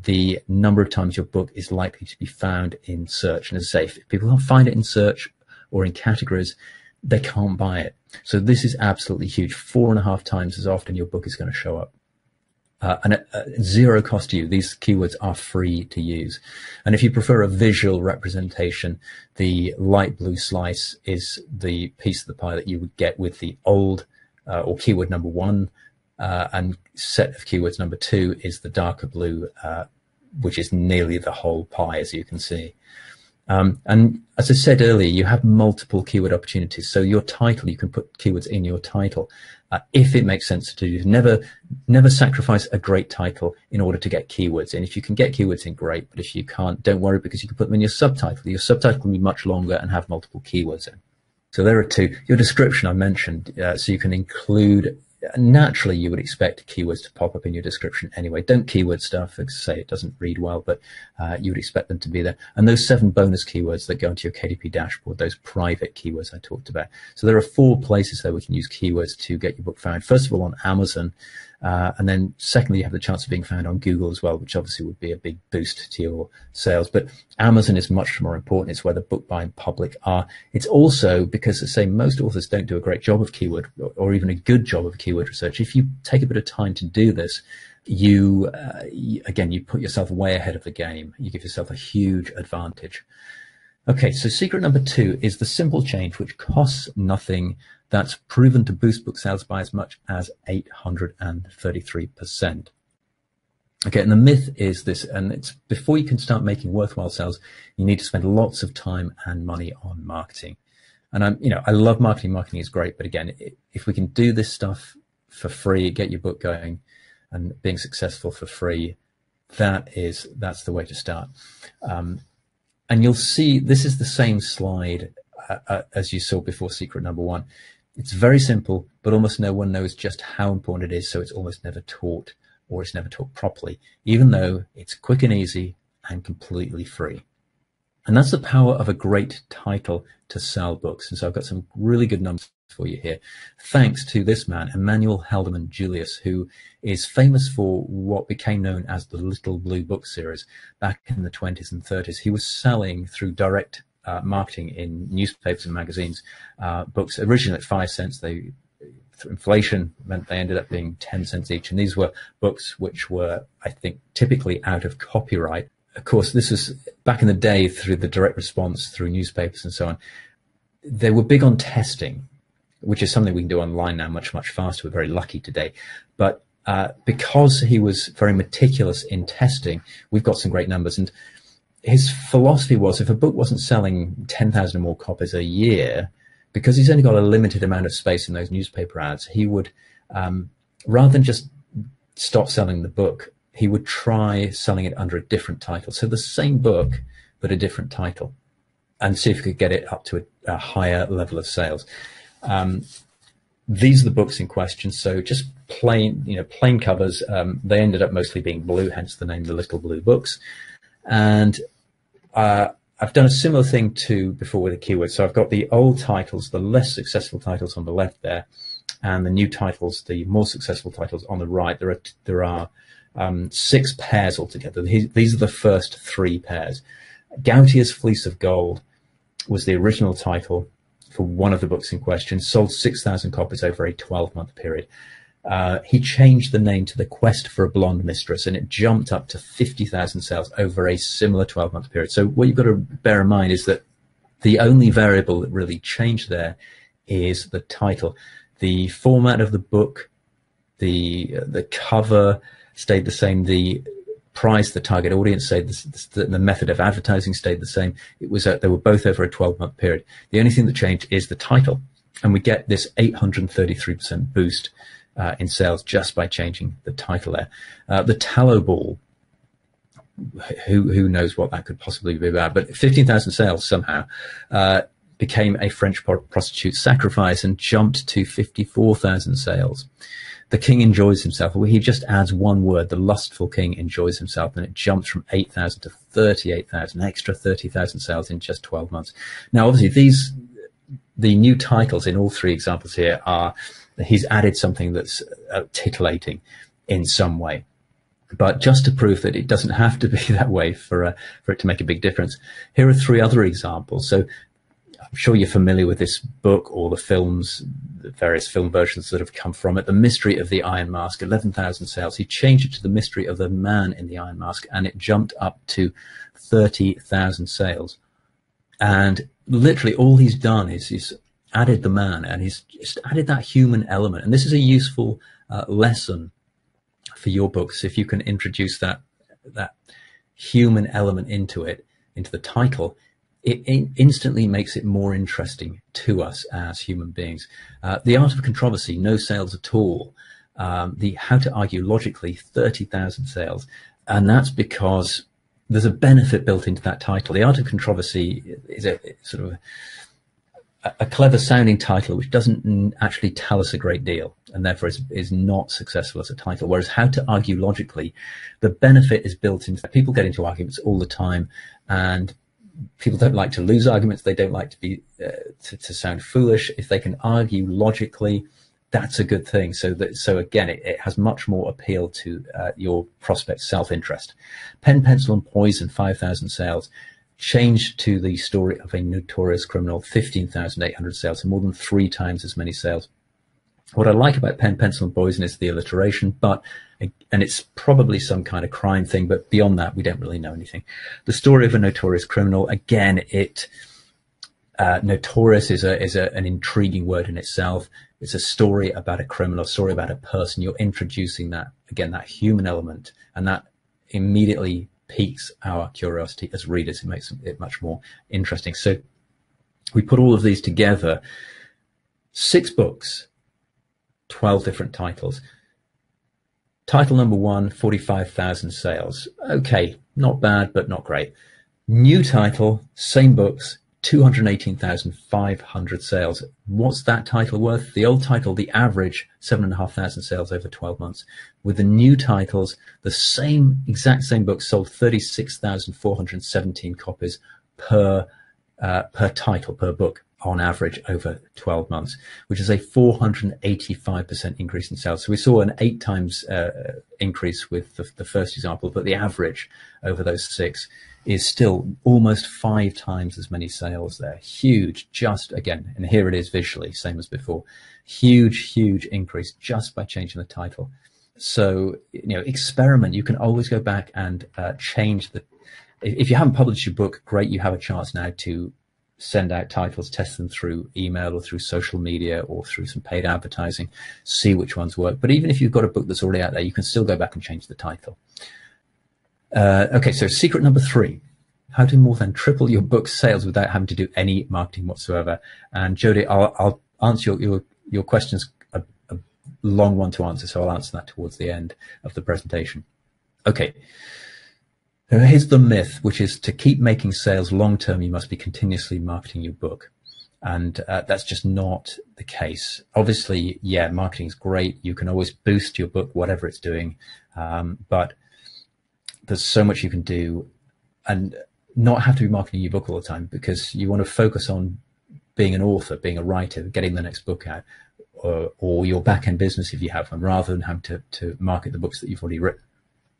the number of times your book is likely to be found in search. And as I say, if people can't find it in search or in categories, they can't buy it. So this is absolutely huge. 4.5 times as often your book is going to show up. And at zero cost to you. These keywords are free to use. And if you prefer a visual representation, the light blue slice is the piece of the pie that you would get with the old or keyword number 1, and set of keywords number 2 is the darker blue, which is nearly the whole pie, as you can see. And as I said earlier, you have multiple keyword opportunities. So your title, you can put keywords in your title if it makes sense to do. Never sacrifice a great title in order to get keywords in. If you can get keywords in, great. But if you can't, don't worry, because you can put them in your subtitle. Your subtitle can be much longer and have multiple keywords in. So there are 2. Your description I mentioned, so you can include. Naturally, you would expect keywords to pop up in your description anyway. Don't keyword stuff, because say it doesn't read well, but you would expect them to be there. And those 7 bonus keywords that go into your KDP dashboard, those private keywords I talked about. So there are 4 places that we can use keywords to get your book found. First of all, on Amazon. And then secondly, you have the chance of being found on Google as well, which obviously would be a big boost to your sales. But Amazon is much more important. It's where the book buying public are. It's also because, as I say, most authors don't do a great job of keyword or even a good job of keyword research. If you take a bit of time to do this, you put yourself way ahead of the game. You give yourself a huge advantage. Okay, so secret number 2 is the simple change, which costs nothing. That's proven to boost book sales by as much as 833%. Okay, and the myth is this, and it's before you can start making worthwhile sales, you need to spend lots of time and money on marketing. And I love marketing. Marketing is great, but again, if we can do this stuff for free, get your book going and being successful for free, that's the way to start. And you'll see this is the same slide as you saw before secret number 1. It's very simple, but almost no one knows just how important it is, so it's almost never taught, or it's never taught properly, even though it's quick and easy and completely free. And that's the power of a great title to sell books. And so I've got some really good numbers for you here. Thanks to this man, Emmanuel Helderman Julius, who is famous for what became known as the Little Blue Book series back in the 20s and 30s. He was selling through direct marketing in newspapers and magazines, books originally at 5 cents. Inflation meant they ended up being 10 cents each. And these were books which were, I think, typically out of copyright. Of course, this was back in the day through the direct response through newspapers and so on. They were big on testing, which is something we can do online now much, much faster. We're very lucky today. But because he was very meticulous in testing, we've got some great numbers. And his philosophy was, if a book wasn't selling 10,000 or more copies a year, because he's only got a limited amount of space in those newspaper ads, he would, rather than just stop selling the book, he would try selling it under a different title. So the same book, but a different title, and see if he could get it up to a higher level of sales. These are the books in question. So just plain covers. They ended up mostly being blue, hence the name, the Little Blue Books. And I've done a similar thing to before with the keywords. So I've got the old titles, the less successful titles on the left there, and the new titles, the more successful titles on the right. There are 6 pairs altogether. These are the first 3 pairs. Gautier's Fleece of Gold was the original title for one of the books in question, sold 6,000 copies over a 12-month period. He changed the name to The Quest for a Blonde Mistress, and it jumped up to 50,000 sales over a similar 12-month period. So what you've got to bear in mind is that the only variable that really changed there is the title. The format of the book, the cover stayed the same, the price, the target audience stayed the method of advertising stayed the same. It was they were both over a 12-month period. The only thing that changed is the title, and we get this 833% boost in sales just by changing the title there. The Tallow Ball, who knows what that could possibly be about, but 15,000 sales somehow. became a French prostitute sacrifice and jumped to 54,000 sales. The King Enjoys Himself. Well, he just adds one word. The Lustful King Enjoys Himself, and it jumps from 8,000 to 38,000, extra 30,000 sales in just 12 months. Now, obviously, the new titles in all three examples here are, he's added something that's titillating in some way. But just to prove that it doesn't have to be that way for it to make a big difference, here are three other examples. So I'm sure you're familiar with this book or the films, the various film versions that have come from it. The Mystery of the Iron Mask, 11,000 sales. He changed it to The Mystery of the Man in the Iron Mask, and it jumped up to 30,000 sales. And literally all he's done is he's added the man, and he's just added that human element. And this is a useful lesson for your books. If you can introduce that human element into it, into the title, it instantly makes it more interesting to us as human beings. The Art of Controversy, no sales at all. The How to Argue Logically, 30,000 sales. And that's because there's a benefit built into that title. The Art of Controversy is a sort of a clever sounding title which doesn't actually tell us a great deal, and therefore is not successful as a title. Whereas How to Argue Logically, the benefit is built into that. People get into arguments all the time, and people don't like to lose arguments. They don't like to be to sound foolish. If they can argue logically, that's a good thing. So again, it has much more appeal to your prospect's self-interest. Pen, Pencil and Poison, 5,000 sales. Changed to the story of a notorious criminal, 15,800 sales, so more than 3 times as many sales. What I like about Pen, Pencil and Poison is the alliteration, and it's probably some kind of crime thing, but beyond that, we don't really know anything. The Story of a Notorious Criminal, again, notorious is an intriguing word in itself. It's a story about a criminal, a story about a person. You're introducing that, again, that human element, and that immediately piques our curiosity as readers. It makes it much more interesting. So we put all of these together, 6 books, 12 different titles. Title number 1, 45,000 sales. Okay, not bad, but not great. New title, same books, 218,500 sales. What's that title worth? The old title, the average, 7,500 sales over 12 months. With the new titles, the exact same book sold 36,417 copies per title, per book, on average over 12 months, which is a 485% increase in sales. So we saw an 8 times increase with the first example, but the average over those 6 is still almost 5 times as many sales there. Huge, just again, and here it is visually, same as before. Huge increase just by changing the title. So, experiment. You can always go back and change if you haven't published your book, great, you have a chance now to send out titles, test them through email or through social media or through some paid advertising, see which ones work. But even if you've got a book that's already out there, you can still go back and change the title. Okay, so secret number 3, how to more than triple your book's sales without having to do any marketing whatsoever. And Jodie, I'll answer your questions, a long one to answer, so I'll answer that towards the end of the presentation. Okay, here's the myth, which is to keep making sales long-term, you must be continuously marketing your book. And that's just not the case. Obviously, yeah, marketing is great. You can always boost your book, whatever it's doing, but there's so much you can do and not have to be marketing your book all the time, because you want to focus on being an author, being a writer, getting the next book out, or your back-end business if you have one, rather than having to market the books that you've already written.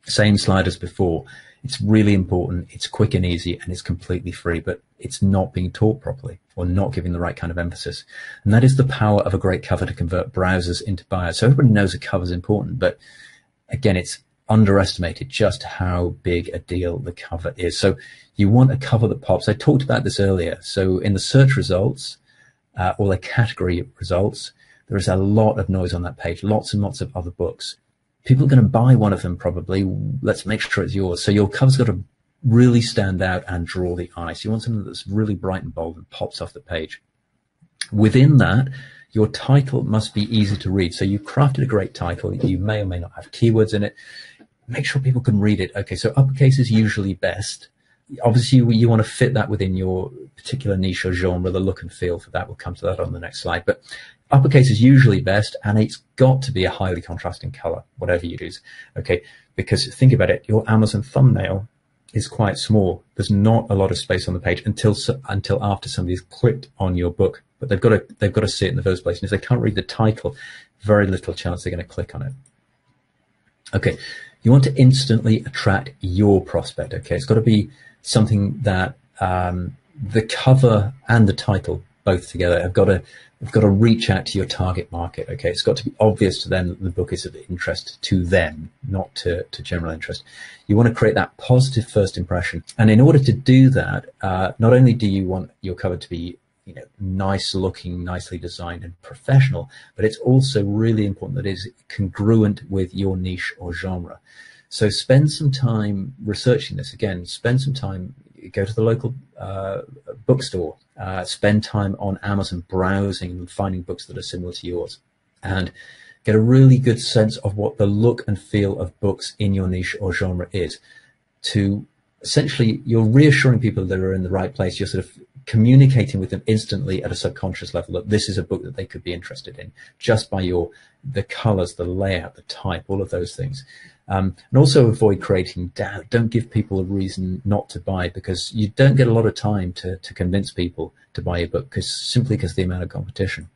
Same slide as before. It's really important. It's quick and easy, and it's completely free, but it's not being taught properly or not giving the right kind of emphasis. And that is the power of a great cover to convert browsers into buyers. So everybody knows a cover is important, but again, it's underestimated just how big a deal the cover is. So you want a cover that pops. I talked about this earlier. So in the search results or the category results, there is a lot of noise on that page, lots and lots of other books. People are going to buy one of them probably. Let's make sure it's yours. So your cover's got to really stand out and draw the eye. So you want something that's really bright and bold and pops off the page. Within that, your title must be easy to read. So you've crafted a great title. You may or may not have keywords in it. Make sure people can read it. Okay, so uppercase is usually best. Obviously, you want to fit that within your particular niche or genre, the look and feel for that. We'll come to that on the next slide. But uppercase is usually best, and it's got to be a highly contrasting color, whatever you use. Okay, because think about it, your Amazon thumbnail is quite small. There's not a lot of space on the page until after somebody's clicked on your book, but they've got to see it in the first place. And if they can't read the title, very little chance they're going to click on it. Okay, you want to instantly attract your prospect. Okay, it's got to be something that the cover and the title both together have got to reach out to your target market. Okay, it's got to be obvious to them that the book is of interest to them, not to general interest. You want to create that positive first impression, and in order to do that, not only do you want your cover to be nice looking, nicely designed and professional, but it's also really important that it is congruent with your niche or genre. So spend some time researching this. Again, spend some time, go to the local bookstore, spend time on Amazon browsing and finding books that are similar to yours, and get a really good sense of what the look and feel of books in your niche or genre is. To essentially, you're reassuring people that are in the right place. You're sort of communicating with them instantly at a subconscious level that this is a book that they could be interested in, just by the colors, the layout, the type, all of those things. And also avoid creating doubt. Don't give people a reason not to buy, because you don't get a lot of time to convince people to buy your book, simply because of the amount of competition.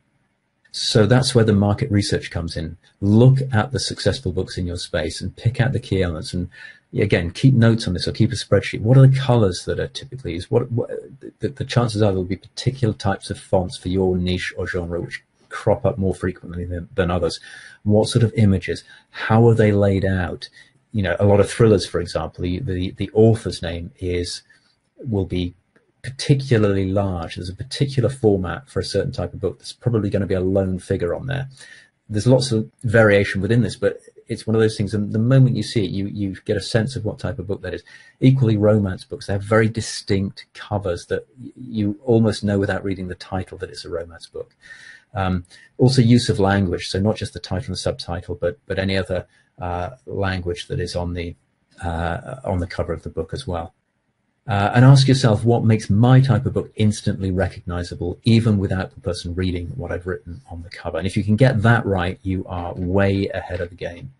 So that's where the market research comes in. Look at the successful books in your space and pick out the key elements. And again, keep notes on this, or keep a spreadsheet. What are the colors that are typically used? The chances are there'll be particular types of fonts for your niche or genre which crop up more frequently than others. What sort of images? How are they laid out? A lot of thrillers, for example, the author's name will be particularly large. There's a particular format for a certain type of book. There's probably going to be a lone figure on there. There's lots of variation within this, but it's one of those things, and the moment you see it, you get a sense of what type of book that is. Equally, romance books, they have very distinct covers that you almost know without reading the title that it's a romance book. Also, use of language, so not just the title and subtitle, but any other language that is on the cover of the book as well. And ask yourself, what makes my type of book instantly recognizable, even without the person reading what I've written on the cover? And if you can get that right, you are way ahead of the game.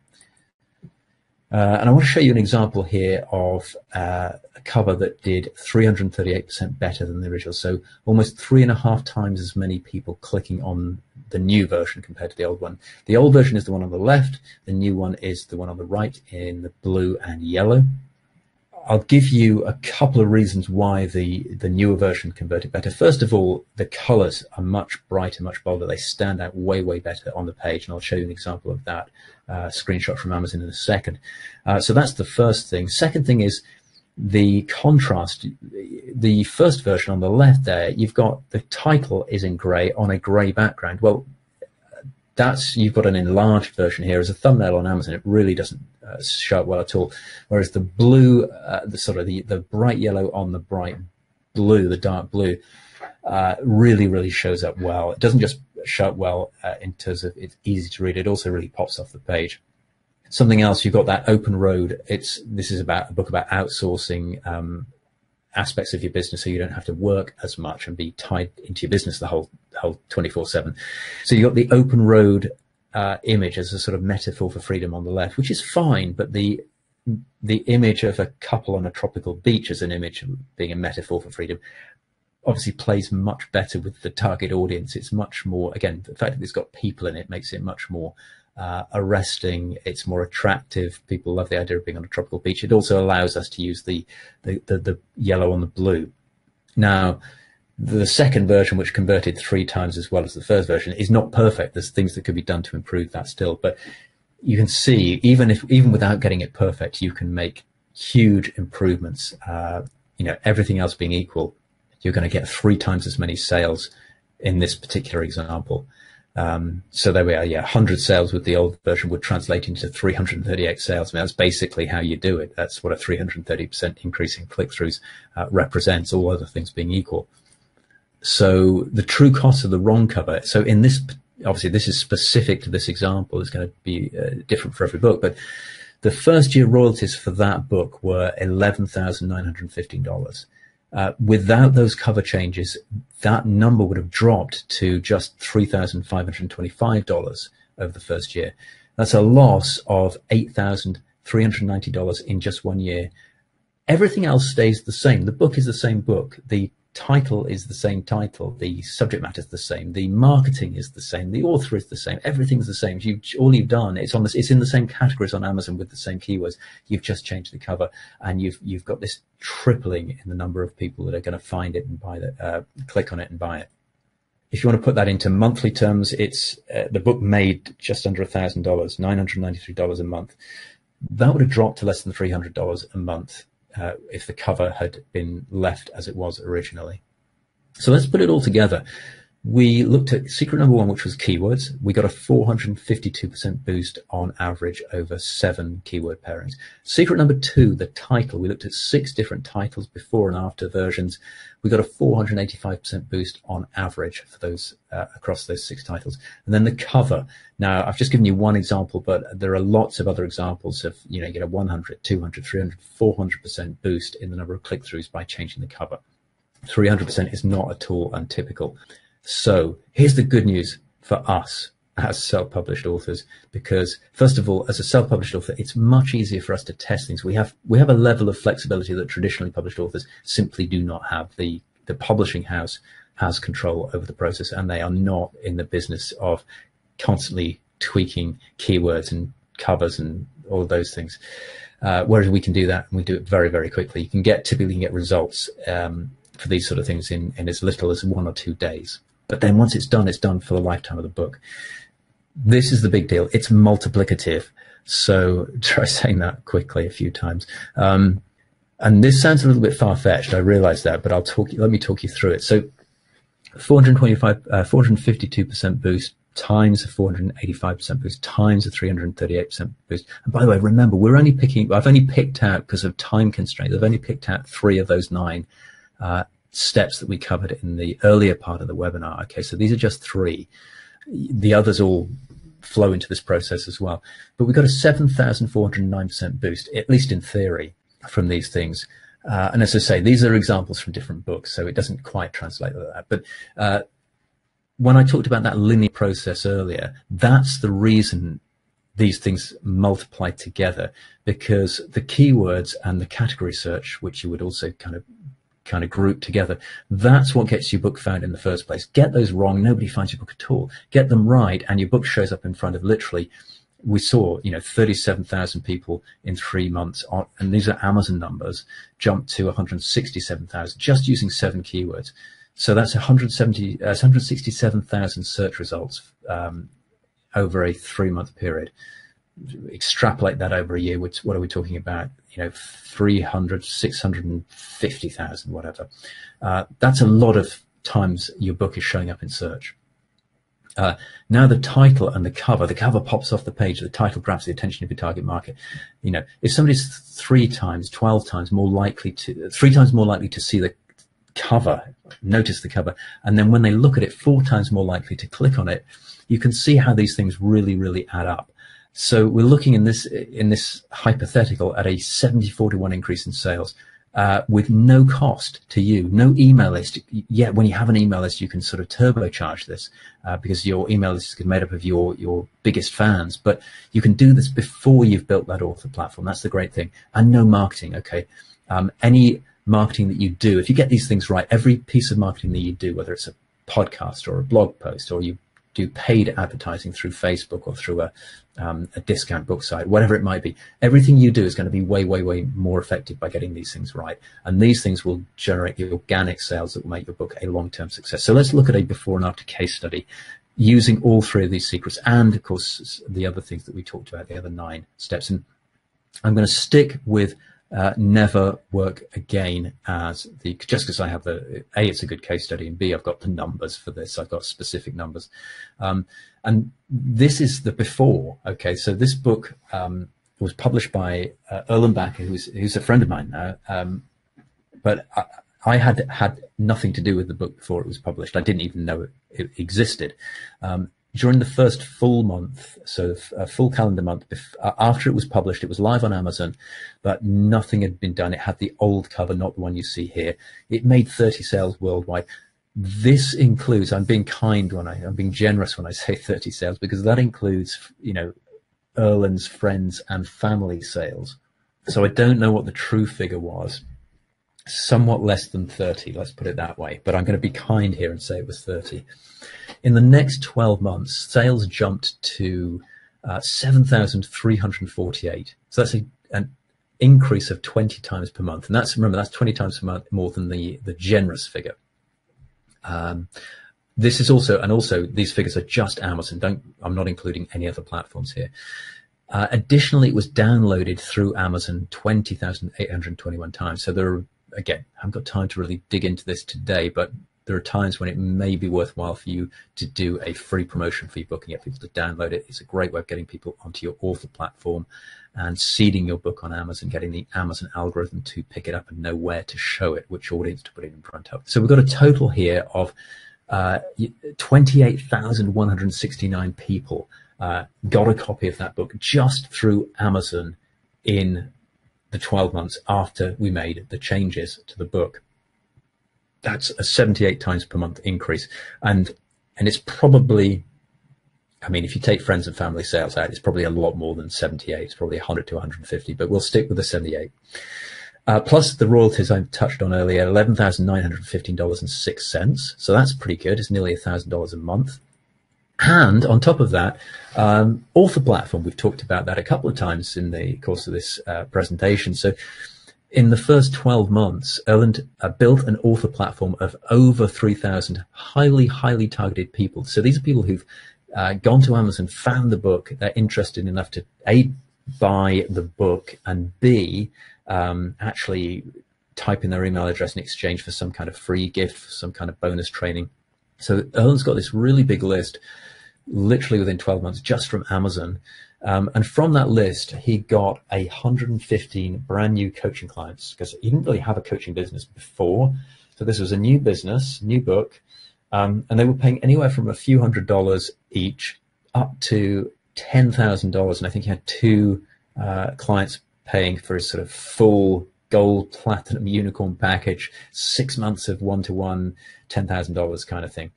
And I want to show you an example here of a cover that did 338% better than the original. So almost 3.5 times as many people clicking on the new version compared to the old one. The old version is the one on the left. The new one is the one on the right in the blue and yellow. I'll give you a couple of reasons why the newer version converted better. First of all, the colors are much brighter, much bolder. They stand out way, way better on the page, and I'll show you an example of that screenshot from Amazon in a second. So that's the first thing. Second thing is the contrast. The first version on the left there, you've got the title is in gray on a gray background. Well, you've got an enlarged version here. As a thumbnail on Amazon, it really doesn't show up well at all. Whereas the blue, the bright yellow on the bright blue, the dark blue, really, really shows up well. It doesn't just show up well in terms of it's easy to read. It also really pops off the page. Something else, you've got that open road. This is about a book about outsourcing aspects of your business, so you don't have to work as much and be tied into your business the whole 24/7. So you've got the open road image as a sort of metaphor for freedom on the left, which is fine, but the image of a couple on a tropical beach as an image being a metaphor for freedom obviously plays much better with the target audience. It's much more, again, the fact that it's got people in it makes it much more arresting. It's more attractive. People love the idea of being on a tropical beach. It also allows us to use the yellow on the blue. Now, the second version, which converted 3 times as well as the first version, is not perfect. There's things that could be done to improve that still, but you can see even without getting it perfect, you can make huge improvements. Everything else being equal, you're going to get 3 times as many sales in this particular example. So there we are. Yeah, 100 sales with the old version would translate into 338 sales. I mean, that's basically how you do it. That's what a 330% increase in click-throughs represents, all other things being equal. So the true cost of the wrong cover. So in this, obviously this is specific to this example. It's going to be different for every book, but the first year royalties for that book were $11,915. Without those cover changes, that number would have dropped to just $3,525 over the first year. That's a loss of $8,390 in just 1 year. Everything else stays the same. The book is the same book. The title is the same title. The subject matter is the same. The marketing is the same. The author is the same. Everything's the same. All you've done, it's in the same categories on Amazon with the same keywords. You've just changed the cover, and you've got this tripling in the number of people that are going to find it and buy it, click on it and buy it. If you want to put that into monthly terms, it's the book made just under $1,000, $993 a month. That would have dropped to less than $300 a month if the cover had been left as it was originally. So let's put it all together. We looked at secret number one, which was keywords. We got a 452% boost on average over 7 keyword pairings. Secret number two, the title. We looked at 6 different titles, before and after versions. We got a 485% boost on average for those across those 6 titles. And then the cover. Now, I've just given you one example, but there are lots of other examples of, you get a 100, 200, 300, 400% boost in the number of click-throughs by changing the cover. 300% is not at all untypical. So here's the good news for us as self-published authors, because first of all, as a self-published author, it's much easier for us to test things. We have a level of flexibility that traditionally published authors simply do not have. The publishing house has control over the process, and they are not in the business of constantly tweaking keywords and covers and all of those things. Whereas we can do that, and we do it very, very quickly. You can typically get results for these sort of things in as little as 1 or 2 days. But then once it's done for the lifetime of the book. This is the big deal. It's multiplicative. So try saying that quickly a few times. And this sounds a little bit far-fetched. I realize that, but let me talk you through it. So 452% boost times a 485% boost times a 338% boost. And by the way, remember, I've only picked out, because of time constraints, I've only picked out 3 of those 9 steps that we covered in the earlier part of the webinar. Okay, so these are just 3. The others all flow into this process as well. But we got a 7,409% boost, at least in theory, from these things. And as I say, these are examples from different books, so it doesn't quite translate like that. But when I talked about that linear process earlier, that's the reason these things multiply together, because the keywords and the category search, which you would also kind of group together, that's what gets your book found in the first place. Get those wrong, nobody finds your book at all. Get them right, and your book shows up in front of, literally, we saw 37,000 people in 3 months, and these are Amazon numbers, jumped to 167,000 just using 7 keywords. So that's 167,000 search results over a 3-month period. Extrapolate that over a year, what are we talking about? 300, 650,000, whatever. That's a lot of times your book is showing up in search. Now the title and the cover pops off the page. The title grabs the attention of your target market. If somebody's 3 times, 12 times more likely to, 3 times more likely to see the cover, notice the cover, and then when they look at it, 4 times more likely to click on it, you can see how these things really, really add up. So we're looking in this hypothetical at a 70-41 increase in sales with no cost to you, no email list. Yeah, when you have an email list, you can sort of turbocharge this because your email list is made up of your biggest fans. But you can do this before you've built that author platform. That's the great thing. And no marketing, okay? Any marketing that you do, if you get these things right, every piece of marketing that you do, whether it's a podcast or a blog post, or you do paid advertising through Facebook or through a discount book site, whatever it might be, everything you do is going to be way, way, way more effective by getting these things right. And these things will generate the organic sales that will make your book a long-term success. So let's look at a before and after case study using all 3 of these secrets and, of course, the other things that we talked about, the other 9 steps. And I'm going to stick with never work again as just because I have it's a good case study, and B, I've got the numbers for this. I've got specific numbers. And this is the before. Okay, so this book was published by Erlen Backer, who's a friend of mine now. But I had nothing to do with the book before it was published. I didn't even know it existed. during the first full month, so a full calendar month, after it was published, it was live on Amazon, but nothing had been done. It had the old cover, not the one you see here. It made 30 sales worldwide. This includes, I'm being kind I'm being generous when I say 30 sales, because that includes, Erland's friends and family sales. So I don't know what the true figure was. Somewhat less than 30, let's put it that way. But I'm going to be kind here and say it was 30. In the next 12 months, sales jumped to 7,348. So that's an increase of 20 times per month. And remember, that's 20 times per month more than the generous figure. This is also these figures are just Amazon. I'm not including any other platforms here. Additionally, it was downloaded through Amazon 20,821 times. So there are, again, I haven't got time to really dig into this today, but there are times when it may be worthwhile for you to do a free promotion for your book and get people to download it. It's a great way of getting people onto your author platform and seeding your book on Amazon, getting the Amazon algorithm to pick it up and know where to show it, which audience to put it in front of. So we've got a total here of 28,169 people got a copy of that book just through Amazon in the 12 months after we made the changes to the book. That's a 78 times per month increase. And it's probably, I mean, if you take friends and family sales out, it's probably a lot more than 78. It's probably 100 to 150, but we'll stick with the 78. Plus the royalties I touched on earlier, $11,915.06. So that's pretty good. It's nearly $1,000 a month. And on top of that, author platform, we've talked about that a couple of times in the course of this presentation. So in the first 12 months, Erland built an author platform of over 3,000 highly targeted people. So these are people who've gone to Amazon, found the book, they're interested enough to A, buy the book, and B, actually type in their email address in exchange for some kind of free gift, some kind of bonus training. So Erland's got this really big list, literally within 12 months, just from Amazon. And from that list, he got 115 brand new coaching clients, because he didn't really have a coaching business before. So this was a new business, new book, and they were paying anywhere from a few $100s each up to $10,000. And I think he had two clients paying for his sort of full gold, platinum, unicorn package, 6 months of one-to-one, $10,000 kind of thing.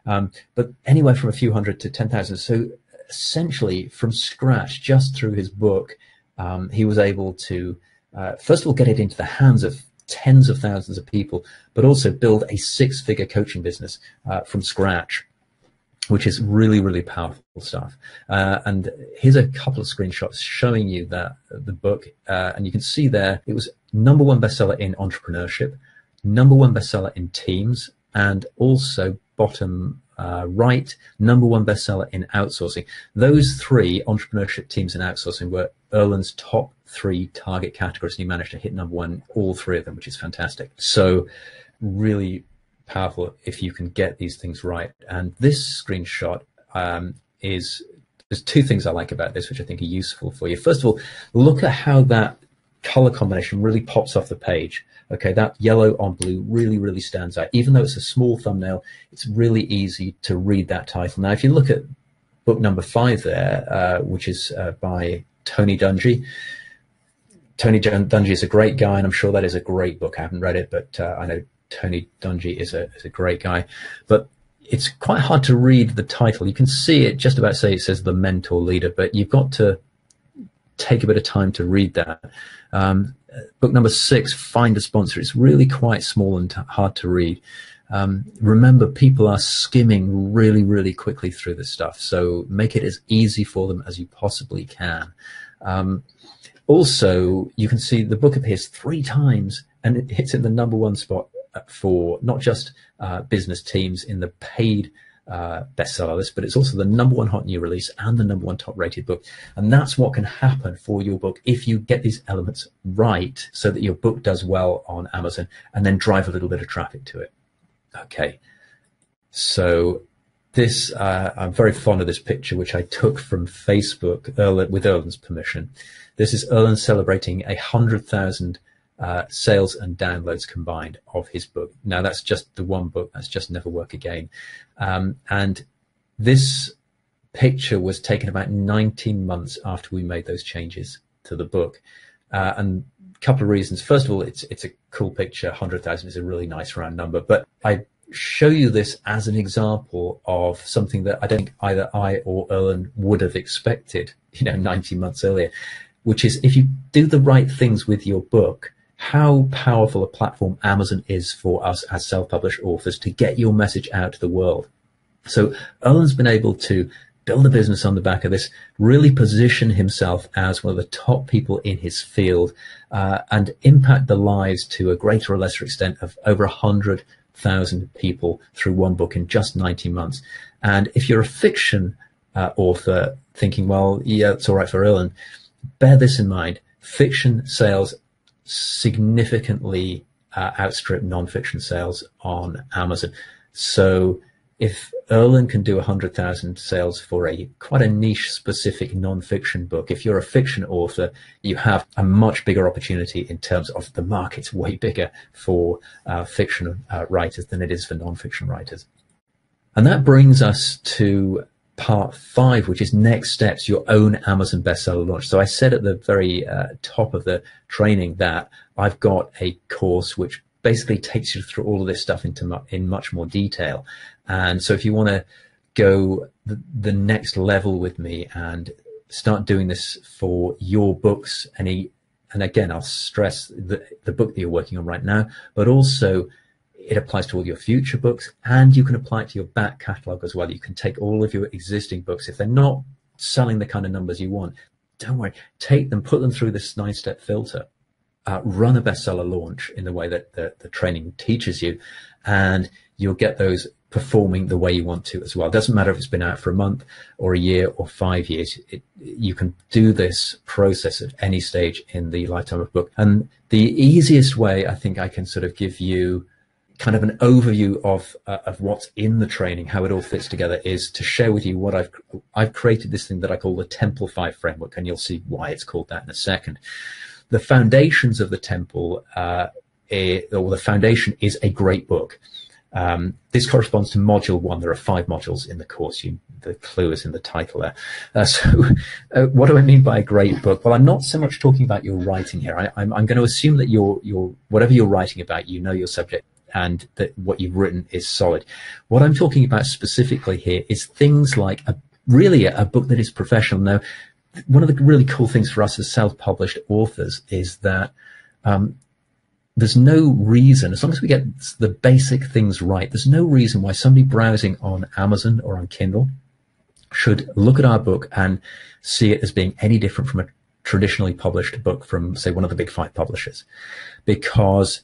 But anywhere from a few hundred to 10,000. So essentially from scratch, just through his book, he was able to, first of all, get it into the hands of tens of thousands of people, but also build a six-figure coaching business from scratch, which is really powerful stuff. And here's a couple of screenshots showing you that the book, and you can see there, it was #1 bestseller in entrepreneurship, #1 bestseller in teams, and also bottom right, #1 bestseller in outsourcing. Those three, entrepreneurship, teams, and outsourcing, were Erland's top 3 target categories, and he managed to hit #1 all 3 of them, which is fantastic. So really powerful if you can get these things right. And this screenshot there's 2 things I like about this, which I think are useful for you. First of all, look at how that color combination really pops off the page. Okay, that yellow on blue really stands out. Even though it's a small thumbnail, it's really easy to read that title. Now, if you look at book number 5 there, which is by Tony Dungy. Tony Dungy is a great guy, and I'm sure that is a great book. I haven't read it, but I know Tony Dungy is a great guy. But it's quite hard to read the title. You can see it just about say it says The Mentor Leader, but you've got to take a bit of time to read that. Book number 6, Find a Sponsor. It's really quite small and hard to read. Remember, people are skimming really quickly through this stuff, so make it as easy for them as you possibly can. Also, you can see the book appears 3 times, and it hits in the #1 spot for not just business teams in the paid bestseller list, but it's also the #1 hot new release and the #1 top rated book. And that's what can happen for your book if you get these elements right, so that your book does well on Amazon, and then drive a little bit of traffic to it. Okay, so this, I'm very fond of this picture, which I took from Facebook with Erland's permission. This is Erland celebrating 100,000 sales and downloads combined of his book. Now, that's just the one book. That's just Never Work Again. And this picture was taken about 19 months after we made those changes to the book. And a couple of reasons. First of all, it's a cool picture. 100,000 is a really nice round number. But I show you this as an example of something that I don't think either I or Erlen would have expected, 19 months earlier, which is if you do the right things with your book, how powerful a platform Amazon is for us as self-published authors to get your message out to the world. So Erlen's been able to build a business on the back of this, really position himself as one of the top people in his field, and impact the lives to a greater or lesser extent of over 100,000 people through one book in just 19 months. And if you're a fiction author thinking, well, yeah, it's all right for Erlen, bear this in mind. Fiction sales significantly outstrip non-fiction sales on Amazon. So if Erlen can do 100,000 sales for quite a niche specific non-fiction book, if you're a fiction author, you have a much bigger opportunity in terms of the market's way bigger for fiction writers than it is for non-fiction writers. And that brings us to part 5, which is next steps, your own Amazon bestseller launch. So I said at the very top of the training that I've got a course which basically takes you through all of this stuff in much more detail. And so if you want to go the next level with me and start doing this for your books, and again, I'll stress the book that you're working on right now, but also it applies to all your future books, and you can apply it to your back catalog as well. You can take all of your existing books. If they're not selling the kind of numbers you want, don't worry. Take them, put them through this 9-step filter, run a bestseller launch in the way that the training teaches you, and you'll get those performing the way you want to as well. It doesn't matter if it's been out for a month or a year or 5 years. You can do this process at any stage in the lifetime of a book. And the easiest way I think I can sort of give you kind of an overview of what's in the training, how it all fits together, is to share with you what I've created this thing that I call the Temple 5 framework, and you'll see why it's called that in a second. The foundations of the Temple, or the foundation, is a great book. This corresponds to module 1. There are 5 modules in the course. The clue is in the title there. So what do I mean by a great book? Well, I'm not so much talking about your writing here. I'm going to assume that whatever you're writing about, you know your subject, and that what you've written is solid. What I'm talking about specifically here is things like a book that is professional. Now, one of the really cool things for us as self-published authors is that there's no reason, as long as we get the basic things right, there's no reason why somebody browsing on Amazon or on Kindle should look at our book and see it as being any different from a traditionally published book from, say, one of the big 5 publishers. Because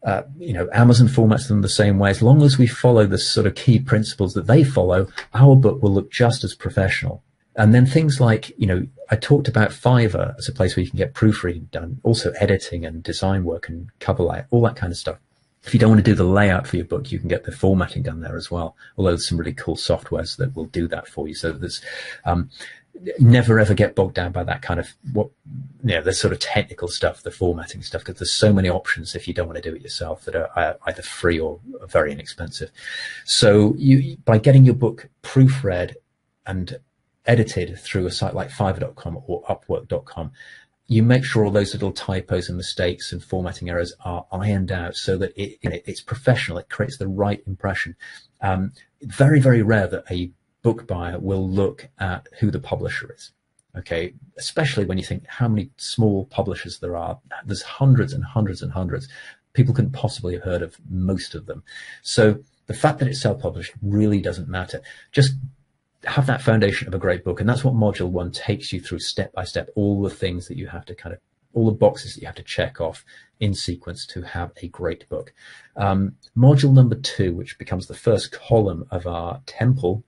Amazon formats them the same way. As long as we follow the sort of key principles that they follow, our book will look just as professional. And then things like, I talked about Fiverr as a place where you can get proofreading done, also editing and design work and cover layout, all that kind of stuff. If you don't want to do the layout for your book, you can get the formatting done there as well. Although there's some really cool softwares that will do that for you. So there's, never ever get bogged down by that kind of the sort of technical stuff, the formatting stuff, because there's so many options if you don't want to do it yourself that are either free or very inexpensive. So by getting your book proofread and edited through a site like Fiverr.com or Upwork.com, you make sure all those little typos and mistakes and formatting errors are ironed out so that it's professional. It creates the right impression. Very, very rare that a book buyer will look at who the publisher is. Okay, especially when you think how many small publishers there are. There's hundreds and hundreds and hundreds. People couldn't possibly have heard of most of them. So the fact that it's self-published really doesn't matter. Just have that foundation of a great book. And that's what module 1 takes you through step by step, all the things that you have to all the boxes that you have to check off in sequence to have a great book. Module number 2, which becomes the first column of our temple,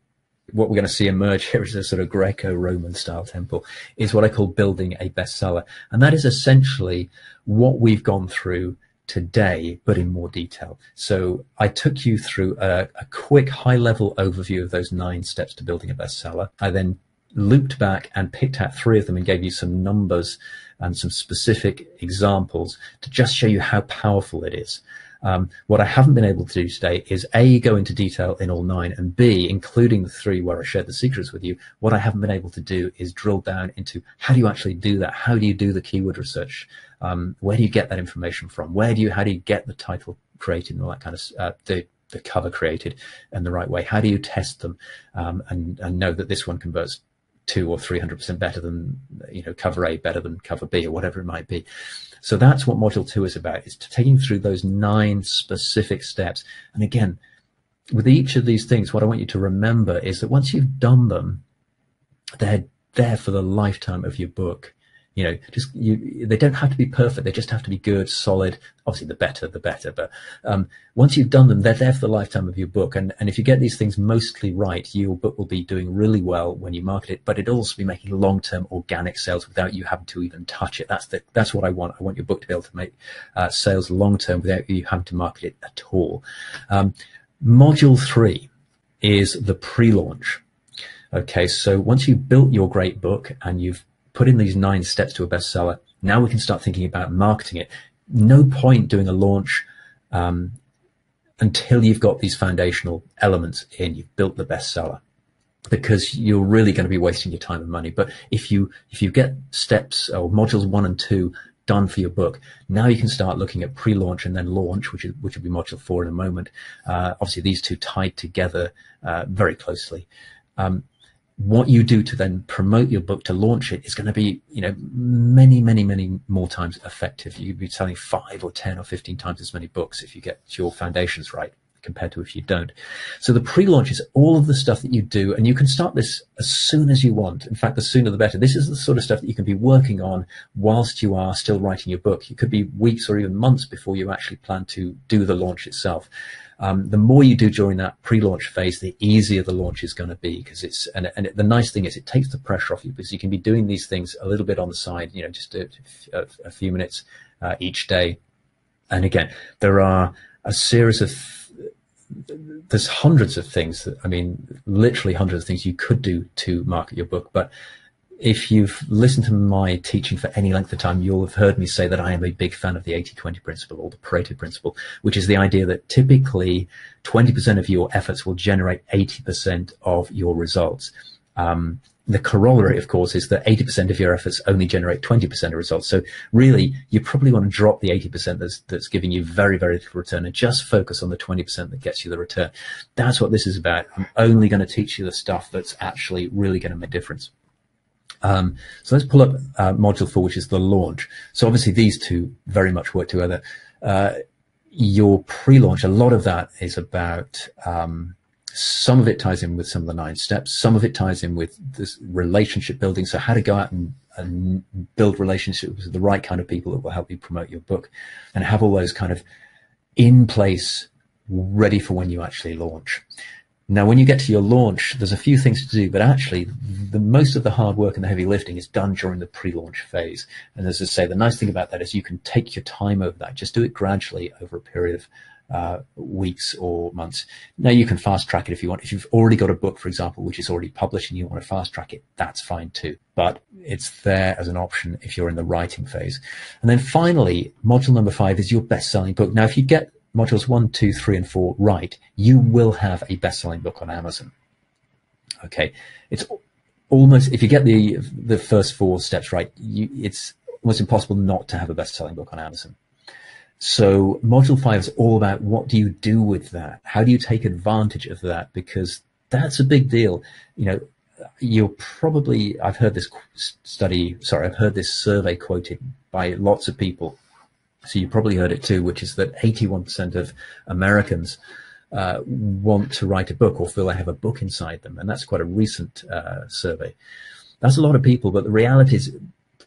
what we're going to see emerge here is a sort of Greco-Roman style temple, is what I call building a bestseller. And that is essentially what we've gone through today, but in more detail. So I took you through a quick high-level overview of those 9 steps to building a bestseller. I then looped back and picked out 3 of them and gave you some numbers and some specific examples to just show you how powerful it is. What I haven't been able to do today is A, go into detail in all 9, and B, including the 3 where I shared the secrets with you, what I haven't been able to do is drill down into how do you actually do that? How do you do the keyword research? Where do you get that information from? How do you get the title created and all that kind of the cover created in the right way? How do you test them and know that this one converts 200 or 300% better than, cover A, better than cover B, or whatever it might be? So that's what module 2 is about, is taking through those 9 specific steps. And again, with each of these things, what I want you to remember is that once you've done them, they're there for the lifetime of your book. They don't have to be perfect. They just have to be good, solid. Obviously, the better. But once you've done them, they're there for the lifetime of your book. And if you get these things mostly right, your book will be doing really well when you market it. But it'll also be making long-term organic sales without you having to even touch it. That's what I want. I want your book to be able to make sales long-term without you having to market it at all. Module 3 is the pre-launch. Okay, so once you've built your great book and you've put in these 9 steps to a bestseller, now we can start thinking about marketing it. No point doing a launch until you've got these foundational elements in, you've built the bestseller, because you're really going to be wasting your time and money. But if you get steps or modules 1 and 2 done for your book, now you can start looking at pre-launch and then launch, which will be module 4 in a moment. Obviously, these two tied together very closely. What you do to then promote your book, to launch it, is going to be, many, many, many more times effective. You'd be selling 5 or 10 or 15 times as many books if you get your foundations right, compared to if you don't. So the pre-launch is all of the stuff that you do, and you can start this as soon as you want. In fact, the sooner the better. This is the sort of stuff that you can be working on whilst you are still writing your book. It could be weeks or even months before you actually plan to do the launch itself. The more you do during that pre-launch phase, the easier the launch is going to be, because the nice thing is it takes the pressure off you, because you can be doing these things a little bit on the side, just a few minutes each day. And again, there are a series of there's hundreds of things literally hundreds of things you could do to market your book. But if you've listened to my teaching for any length of time, you'll have heard me say that I am a big fan of the 80-20 principle, or the Pareto principle, which is the idea that typically 20% of your efforts will generate 80% of your results. The corollary, of course, is that 80% of your efforts only generate 20% of results. So really, you probably want to drop the 80% that's giving you very, very little return, and just focus on the 20% that gets you the return. That's what this is about. I'm only going to teach you the stuff that's actually really going to make a difference. So let's pull up module 4, which is the launch. So obviously these two very much work together. Your pre-launch, a lot of that is about, some of it ties in with some of the 9 steps. Some of it ties in with this relationship building. So how to go out and build relationships with the right kind of people that will help you promote your book, and have all those kind of in place, ready for when you actually launch. Now, when you get to your launch, there's a few things to do, but actually most of the hard work and the heavy lifting is done during the pre-launch phase. And as I say, the nice thing about that is you can take your time over that. Just do it gradually over a period of weeks or months. Now, you can fast track it if you want. If you've already got a book, for example, which is already published and you want to fast track it, that's fine too. But it's there as an option if you're in the writing phase. And then finally, module number 5 is your best-selling book. Now, if you get modules 1, 2, 3, and 4 right, you will have a best-selling book on Amazon. Okay, it's almost, if you get the first 4 steps right, it's almost impossible not to have a best-selling book on Amazon. So module 5 is all about, what do you do with that? How do you take advantage of that? Because that's a big deal. You're probably, I've heard this survey quoted by lots of people. So you probably heard it too, which is that 81% of Americans want to write a book, or feel they have a book inside them. And that's quite a recent survey. That's a lot of people, but the reality is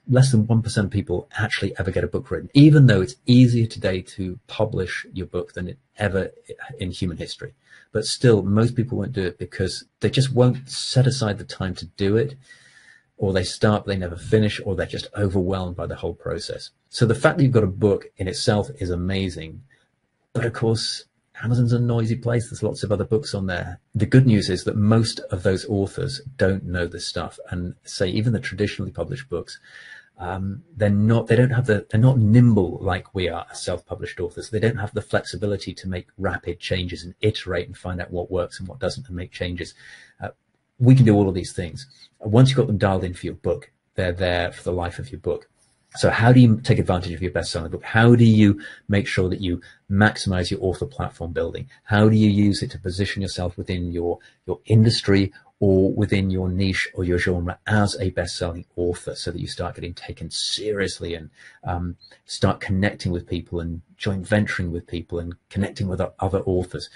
less than 1% of people actually ever get a book written, even though it's easier today to publish your book than it ever in human history. But still, most people won't do it because they just won't set aside the time to do it. Or they start, but they never finish, or they're just overwhelmed by the whole process. So the fact that you've got a book in itself is amazing. But of course, Amazon's a noisy place. There's lots of other books on there. The good news is that most of those authors don't know this stuff. And say even the traditionally published books, They're not nimble like we are as self-published authors. They don't have the flexibility to make rapid changes and iterate and find out what works and what doesn't and make changes. We can do all of these things. Once you've got them dialed in for your book, they're there for the life of your book. So how do you take advantage of your best-selling book? How do you make sure that you maximize your author platform building? How do you use it to position yourself within your industry or within your niche or your genre as a best-selling author, so that you start getting taken seriously and start connecting with people and joint venturing with people and connecting with other authors?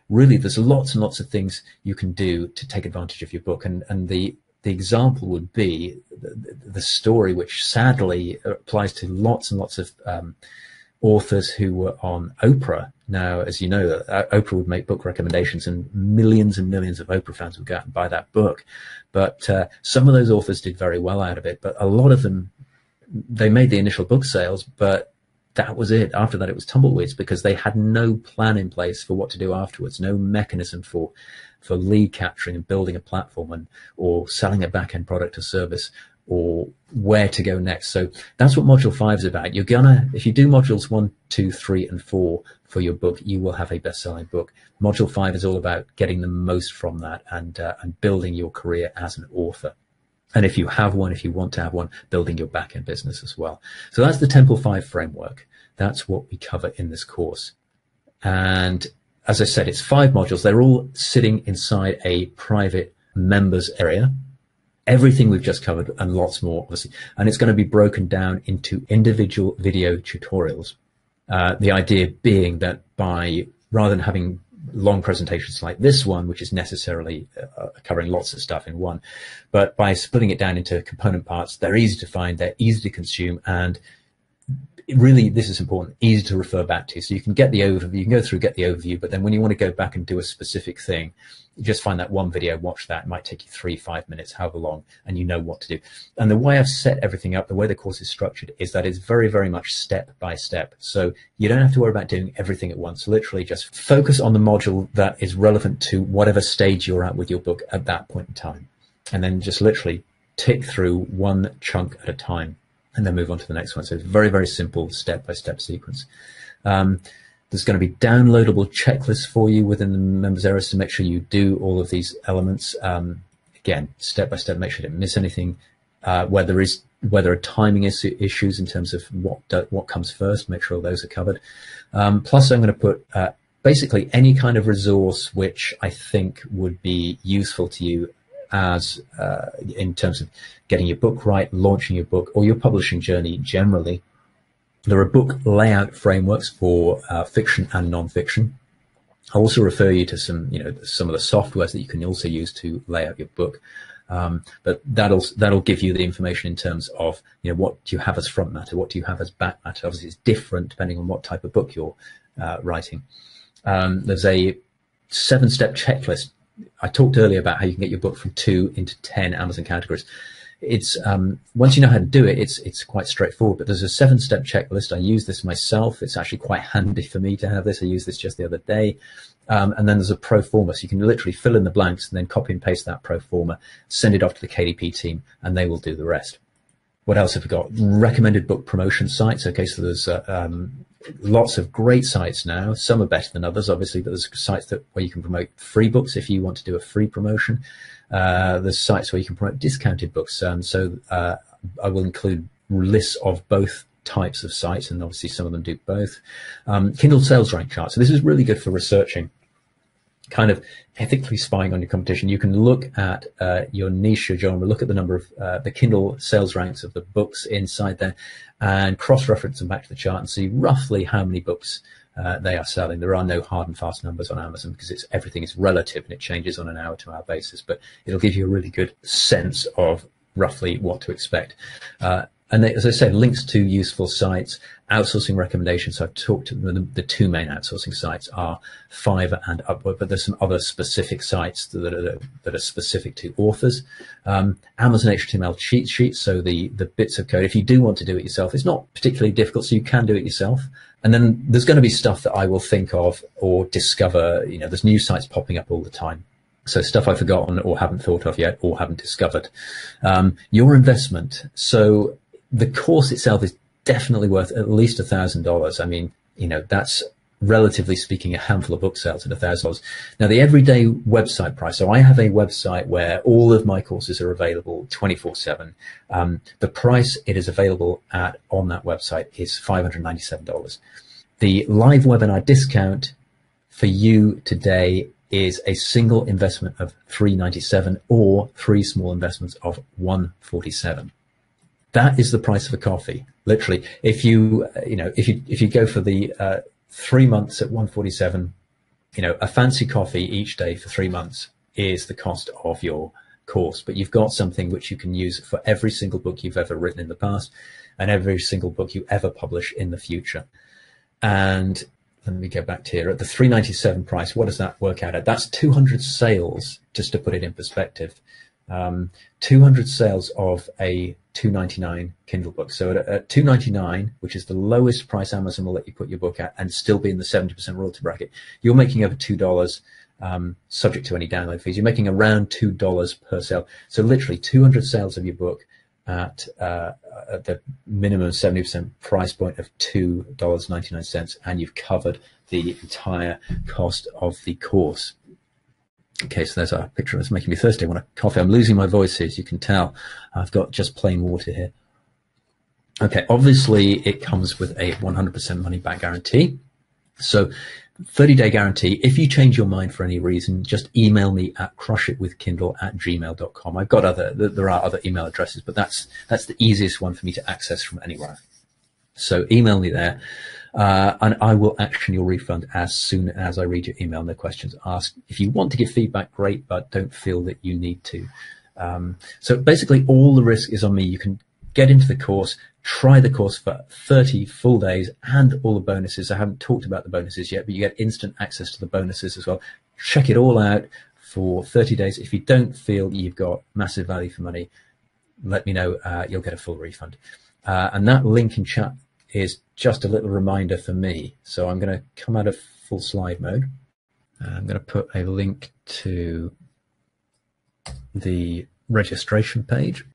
Really, there's lots and lots of things you can do to take advantage of your book. And the example would be the story, which sadly applies to lots and lots of authors who were on Oprah. Now, as you know, Oprah would make book recommendations and millions of Oprah fans would go out and buy that book. But some of those authors did very well out of it. But a lot of them, they made the initial book sales, but that was it. After that, it was tumbleweeds, because they had no plan in place for what to do afterwards, no mechanism for lead capturing and building a platform or selling a back-end product or service, or where to go next. So that's what module 5 is about. If you do modules 1, 2, 3, and 4 for your book, you will have a best-selling book. Module 5 is all about getting the most from that and building your career as an author. And if you have one, if you want to have one, building your back-end business as well. So that's the Temple 5 framework. That's what we cover in this course. And as I said, it's 5 modules. They're all sitting inside a private members area. Everything we've just covered and lots more, obviously. And it's going to be broken down into individual video tutorials. The idea being that rather than having long presentations like this one, which is necessarily covering lots of stuff in one, but by splitting it down into component parts, they're easy to find, they're easy to consume, and really, this is important, easy to refer back to. So you can get the overview, you can go through, get the overview, but then when you want to go back and do a specific thing, you just find that one video, watch that. It might take you 3-5 minutes, however long, and you know what to do. And the way I've set everything up, the way the course is structured, is that it's very, very much step by step. So you don't have to worry about doing everything at once. Literally just focus on the module that is relevant to whatever stage you're at with your book at that point in time. And then just literally tick through one chunk at a time, and then move on to the next one. So it's very, very simple step-by-step sequence. There's going to be downloadable checklists for you within the members areas to make sure you do all of these elements. Again, step-by-step, make sure you don't miss anything. Where there are timing issues in terms of what comes first, make sure those are covered. Plus, I'm going to put basically any kind of resource which I think would be useful to you as in terms of getting your book right, launching your book, or your publishing journey generally. There are book layout frameworks for fiction and non-fiction. I'll also refer you to some of the softwares that you can also use to lay out your book. But that'll give you the information in terms of what do you have as front matter, what do you have as back matter. Obviously, it's different depending on what type of book you're writing. There's a 7-step checklist. I talked earlier about how you can get your book from 2 into 10 Amazon categories. It's once you know how to do it, it's quite straightforward. But there's a 7-step checklist. I use this myself. It's actually quite handy for me to have this. I used this just the other day. And then there's a pro forma, so you can literally fill in the blanks and then copy and paste that pro forma, send it off to the KDP team, and they will do the rest. What else have we got? Recommended book promotion sites. Okay, so there's lots of great sites now. Some are better than others, obviously, but there's sites where you can promote free books if you want to do a free promotion. There's sites where you can promote discounted books. So I will include lists of both types of sites, and obviously some of them do both. Kindle sales rank charts. So this is really good for researching, kind of ethically spying on your competition. You can look at your niche, your genre, look at the number of the Kindle sales ranks of the books inside there, and cross-reference them back to the chart and see roughly how many books they are selling. There are no hard and fast numbers on Amazon because everything is relative and it changes on an hour-to-hour basis, but it'll give you a really good sense of roughly what to expect. And as I said, links to useful sites, outsourcing recommendations. So I've talked to the 2 main outsourcing sites are Fiverr and Upwork, but there's some other specific sites that are specific to authors. Amazon HTML cheat sheets, so the bits of code. If you do want to do it yourself, it's not particularly difficult, so you can do it yourself. And then there's going to be stuff that I will think of or discover. There's new sites popping up all the time. So stuff I've forgotten or haven't thought of yet or haven't discovered. Your investment. So the course itself is definitely worth at least $1,000. I mean, that's relatively speaking a handful of book sales at $1,000. Now, the everyday website price. So I have a website where all of my courses are available 24/7. The price it is available at on that website is $597. The live webinar discount for you today is a single investment of $397 or 3 small investments of $147. That is the price of a coffee. Literally, if you go for the 3 months at $147, a fancy coffee each day for 3 months is the cost of your course. But you've got something which you can use for every single book you've ever written in the past and every single book you ever publish in the future. And let me go back to here at the $397 price. What does that work out at? That's 200 sales, just to put it in perspective. 200 sales of a $2.99 Kindle book. So at $2.99, which is the lowest price Amazon will let you put your book at and still be in the 70% royalty bracket, you're making over $2, subject to any download fees. You're making around $2 per sale. So literally 200 sales of your book at the minimum 70% price point of $2.99, and you've covered the entire cost of the course. Okay, so there's our picture. It's making me thirsty. I want a coffee. I'm losing my voice here, as you can tell. I've got just plain water here. Okay, obviously it comes with a 100% money back guarantee. So 30-day guarantee. If you change your mind for any reason, just email me at crushitwithkindle@gmail.com. I've got there are other email addresses, but that's the easiest one for me to access from anywhere. So email me there. And I will action your refund as soon as I read your email. No questions asked. If you want to give feedback, great, but don't feel that you need to. So basically all the risk is on me. You can get into the course, try the course for 30 full days and all the bonuses. I haven't talked about the bonuses yet, but you get instant access to the bonuses as well. Check it all out for 30 days. If you don't feel you've got massive value for money, let me know. You'll get a full refund. And that link in chat is just a little reminder for me. So I'm going to come out of full slide mode. I'm going to put a link to the registration page.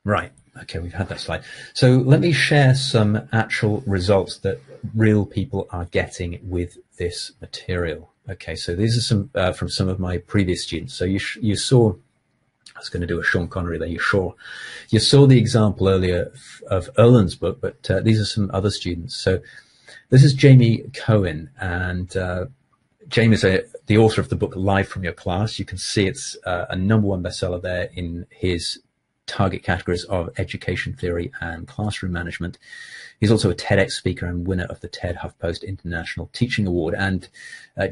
Right. Okay, we've had that slide. So let me share some actual results that real people are getting with this material. Okay, so these are some from some of my previous students. So you saw, I was going to do a Sean Connery there, you saw the example earlier of Erland's book, but these are some other students. So this is Jamie Cowan, and Jamie is the author of the book Live from Your Class. You can see it's a #1 bestseller there in his target categories of education theory and classroom management. He's also a TEDx speaker and winner of the TED HuffPost International Teaching Award. And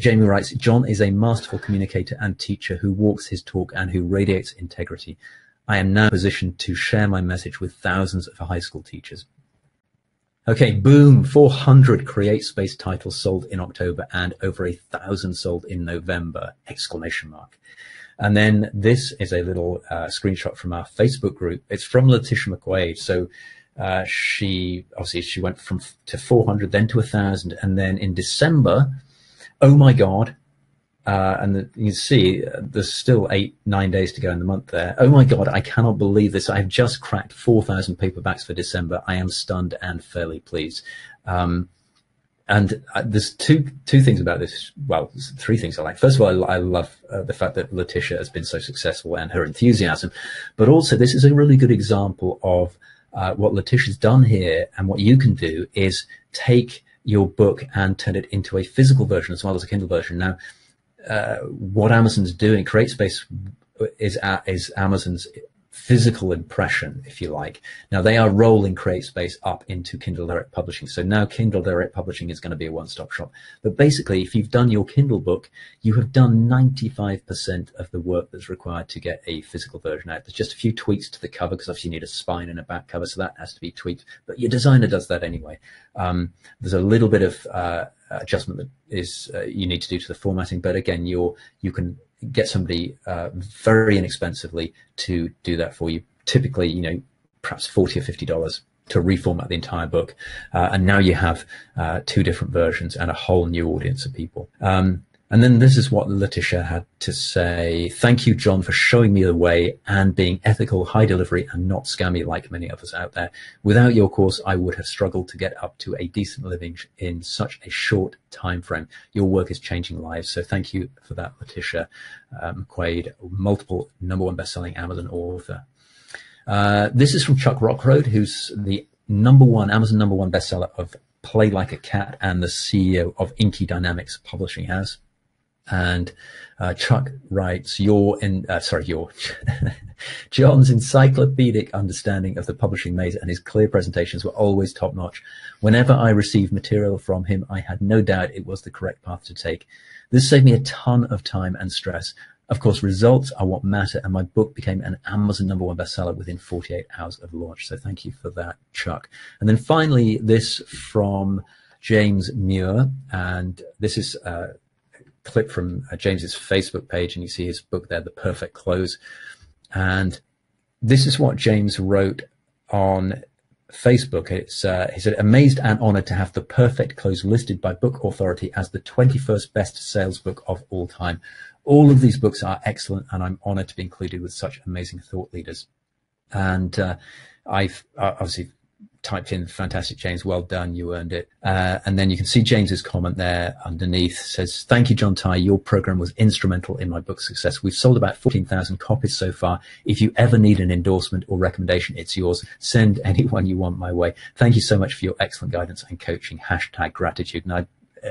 Jamie writes, John is a masterful communicator and teacher who walks his talk and who radiates integrity. I am now positioned to share my message with thousands of high school teachers. Okay, boom, 400 CreateSpace titles sold in October and over 1,000 sold in November, ! And then this is a little screenshot from our Facebook group. It's from Letitia McQuaid. So she went to 400, then to 1,000, and then in December, oh my God, and you can see there's still 8-9 days to go in the month there. Oh my God, I cannot believe this. I've just cracked 4,000 paperbacks for December. I am stunned and fairly pleased. And there's two things about this. Well, there's 3 things I like. First of all, I love the fact that Letitia has been so successful and her enthusiasm. But also, this is a really good example of what Letitia's done here, and what you can do is take your book and turn it into a physical version as well as a Kindle version. Now, what Amazon's doing, CreateSpace is Amazon's physical impression, if you like. Now they are rolling CreateSpace up into Kindle Direct Publishing. So now Kindle Direct Publishing is going to be a one-stop shop. But basically, if you've done your Kindle book, you have done 95% of the work that's required to get a physical version out. There's just a few tweaks to the cover, because obviously you need a spine and a back cover, so that has to be tweaked. But your designer does that anyway. There's a little bit of adjustment that is you need to do to the formatting, but again, you can get somebody very inexpensively to do that for you. Typically, perhaps $40 or $50 to reformat the entire book. And now you have 2 different versions and a whole new audience of people. And then this is what Letitia had to say. Thank you, John, for showing me the way and being ethical, high delivery, and not scammy like many others out there. Without your course, I would have struggled to get up to a decent living in such a short time frame. Your work is changing lives. So thank you for that, Letitia McQuaid, multiple #1 best-selling Amazon author. This is from Chuck Rockroad, who's the Amazon #1 bestseller of Play Like a Cat and the CEO of Inky Dynamics Publishing House. And Chuck writes, John's encyclopedic understanding of the publishing maze and his clear presentations were always top-notch. Whenever I received material from him, I had no doubt it was the correct path to take. This saved me a ton of time and stress. Of course, results are what matter, and my book became an Amazon #1 bestseller within 48 hours of launch. So thank you for that, Chuck. And then finally, this from James Muir, and this is clip from James's Facebook page, and you see his book there, The Perfect Close. And this is what James wrote on Facebook. He said, amazed and honored to have The Perfect Close listed by Book Authority as the 21st best sales book of all time. All of these books are excellent, and I'm honored to be included with such amazing thought leaders. And I've obviously typed in, fantastic, James, well done, you earned it. And then you can see James's comment there underneath. Says, thank you, John Ty, your program was instrumental in my book's success. We've sold about 14,000 copies so far. If you ever need an endorsement or recommendation, it's yours. Send anyone you want my way. Thank you so much for your excellent guidance and coaching. #gratitude. And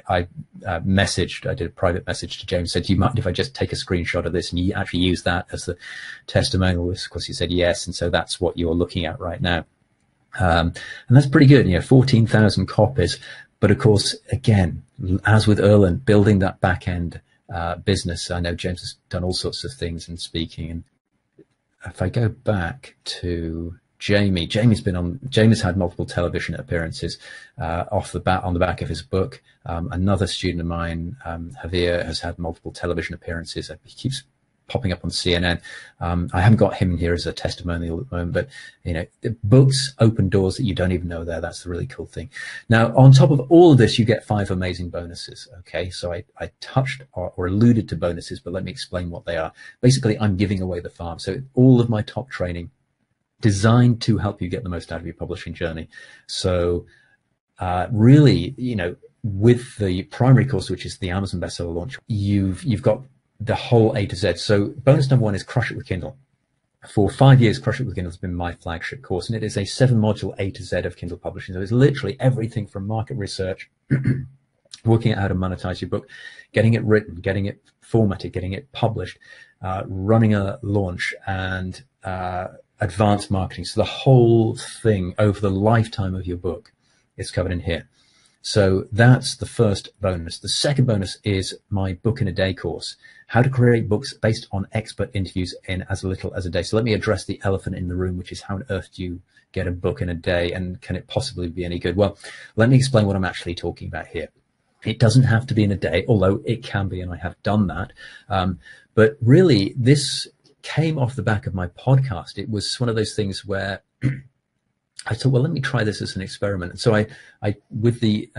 I did a private message to James, said, do you mind if I just take a screenshot of this and you actually use that as the testimonial? Of course, he said yes. And so that's what you're looking at right now. And that's pretty good, 14,000 copies. But of course, again, as with Erland, building that back end business. I know James has done all sorts of things in speaking. And if I go back to Jamie has had multiple television appearances on the back of his book. Another student of mine, Javier, has had multiple television appearances. He keeps popping up on CNN. I haven't got him in here as a testimonial at the moment, but the books open doors that you don't even know there. That's the really cool thing. Now, on top of all of this, you get 5 amazing bonuses. Okay, so I touched or alluded to bonuses, but let me explain what they are. Basically, I'm giving away the farm. So all of my top training designed to help you get the most out of your publishing journey. So really, with the primary course, which is the Amazon bestseller launch, you've got the whole A to Z. So bonus #1 is Crush It with Kindle. For 5 years, Crush It with Kindle has been my flagship course, and it is a 7-module A to Z of Kindle publishing. So it's literally everything from market research, working out how to monetize your book, getting it written, getting it formatted, getting it published, running a launch, and advanced marketing. So the whole thing over the lifetime of your book is covered in here. So that's the first bonus. The second bonus is my book in a day course, how to create books based on expert interviews in as little as a day. So let me address the elephant in the room, which is how on earth do you get a book in a day, and can it possibly be any good? Well, let me explain what I'm actually talking about here. It doesn't have to be in a day, although it can be, and I have done that. But really, this came off the back of my podcast. It was one of those things where I thought, well, let me try this as an experiment. And so I with the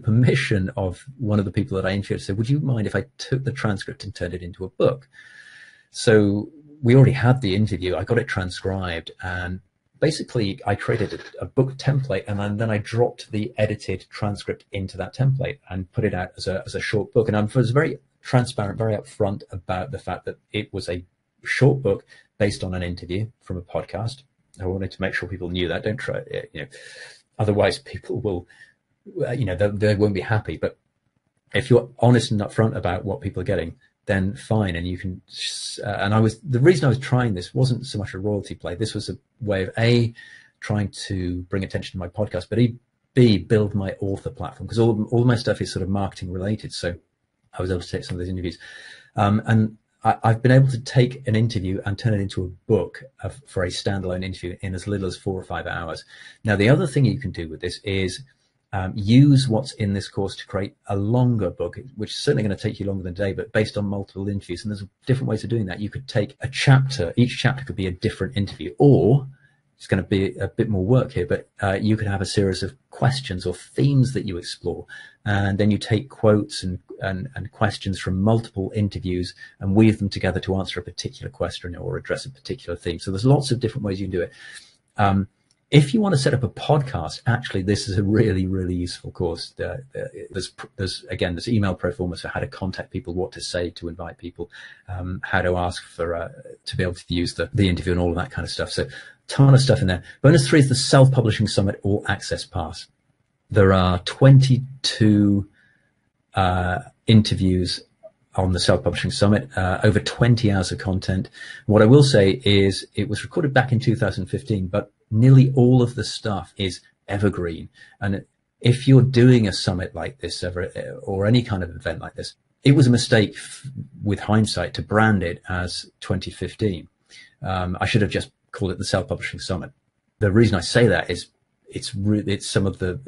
permission of one of the people that I interviewed, said, would you mind if I took the transcript and turned it into a book? So we already had the interview. I got it transcribed, and basically I created a book template, and then I dropped the edited transcript into that template and put it out as a short book. And I was very transparent, very upfront about the fact that it was a short book based on an interview from a podcast. I wanted to make sure people knew that. Don't try it, otherwise people will, they won't be happy. But if you're honest and upfront about what people are getting, then fine. And you can, the reason I was trying this wasn't so much a royalty play. This was a way of A, trying to bring attention to my podcast, but B, build my author platform, because all my stuff is sort of marketing related. So I was able to take some of those interviews. And I've been able to take an interview and turn it into a book for a standalone interview in as little as 4 or 5 hours. Now, the other thing you can do with this is use what's in this course to create a longer book, which is certainly going to take you longer than a day, but based on multiple interviews. And there's different ways of doing that. You could take a chapter. Each chapter could be a different interview, or it's going to be a bit more work here, but you could have a series of questions or themes that you explore, and then you take quotes and questions from multiple interviews and weave them together to answer a particular question or address a particular theme. So there's lots of different ways you can do it. If you want to set up a podcast, actually, this is a really, really useful course. There's email pro formas for how to contact people, what to say to invite people, how to ask for to be able to use the interview and all of that kind of stuff. So ton of stuff in there. Bonus 3 is the Self-Publishing Summit All Access Pass. There are 22 interviews on the Self-Publishing Summit, over 20 hours of content. What I will say is it was recorded back in 2015, but nearly all of the stuff is evergreen. And if you're doing a summit like this or any kind of event like this, it was a mistake with hindsight to brand it as 2015. I should have just called it the Self-Publishing Summit. The reason I say that is it's some of the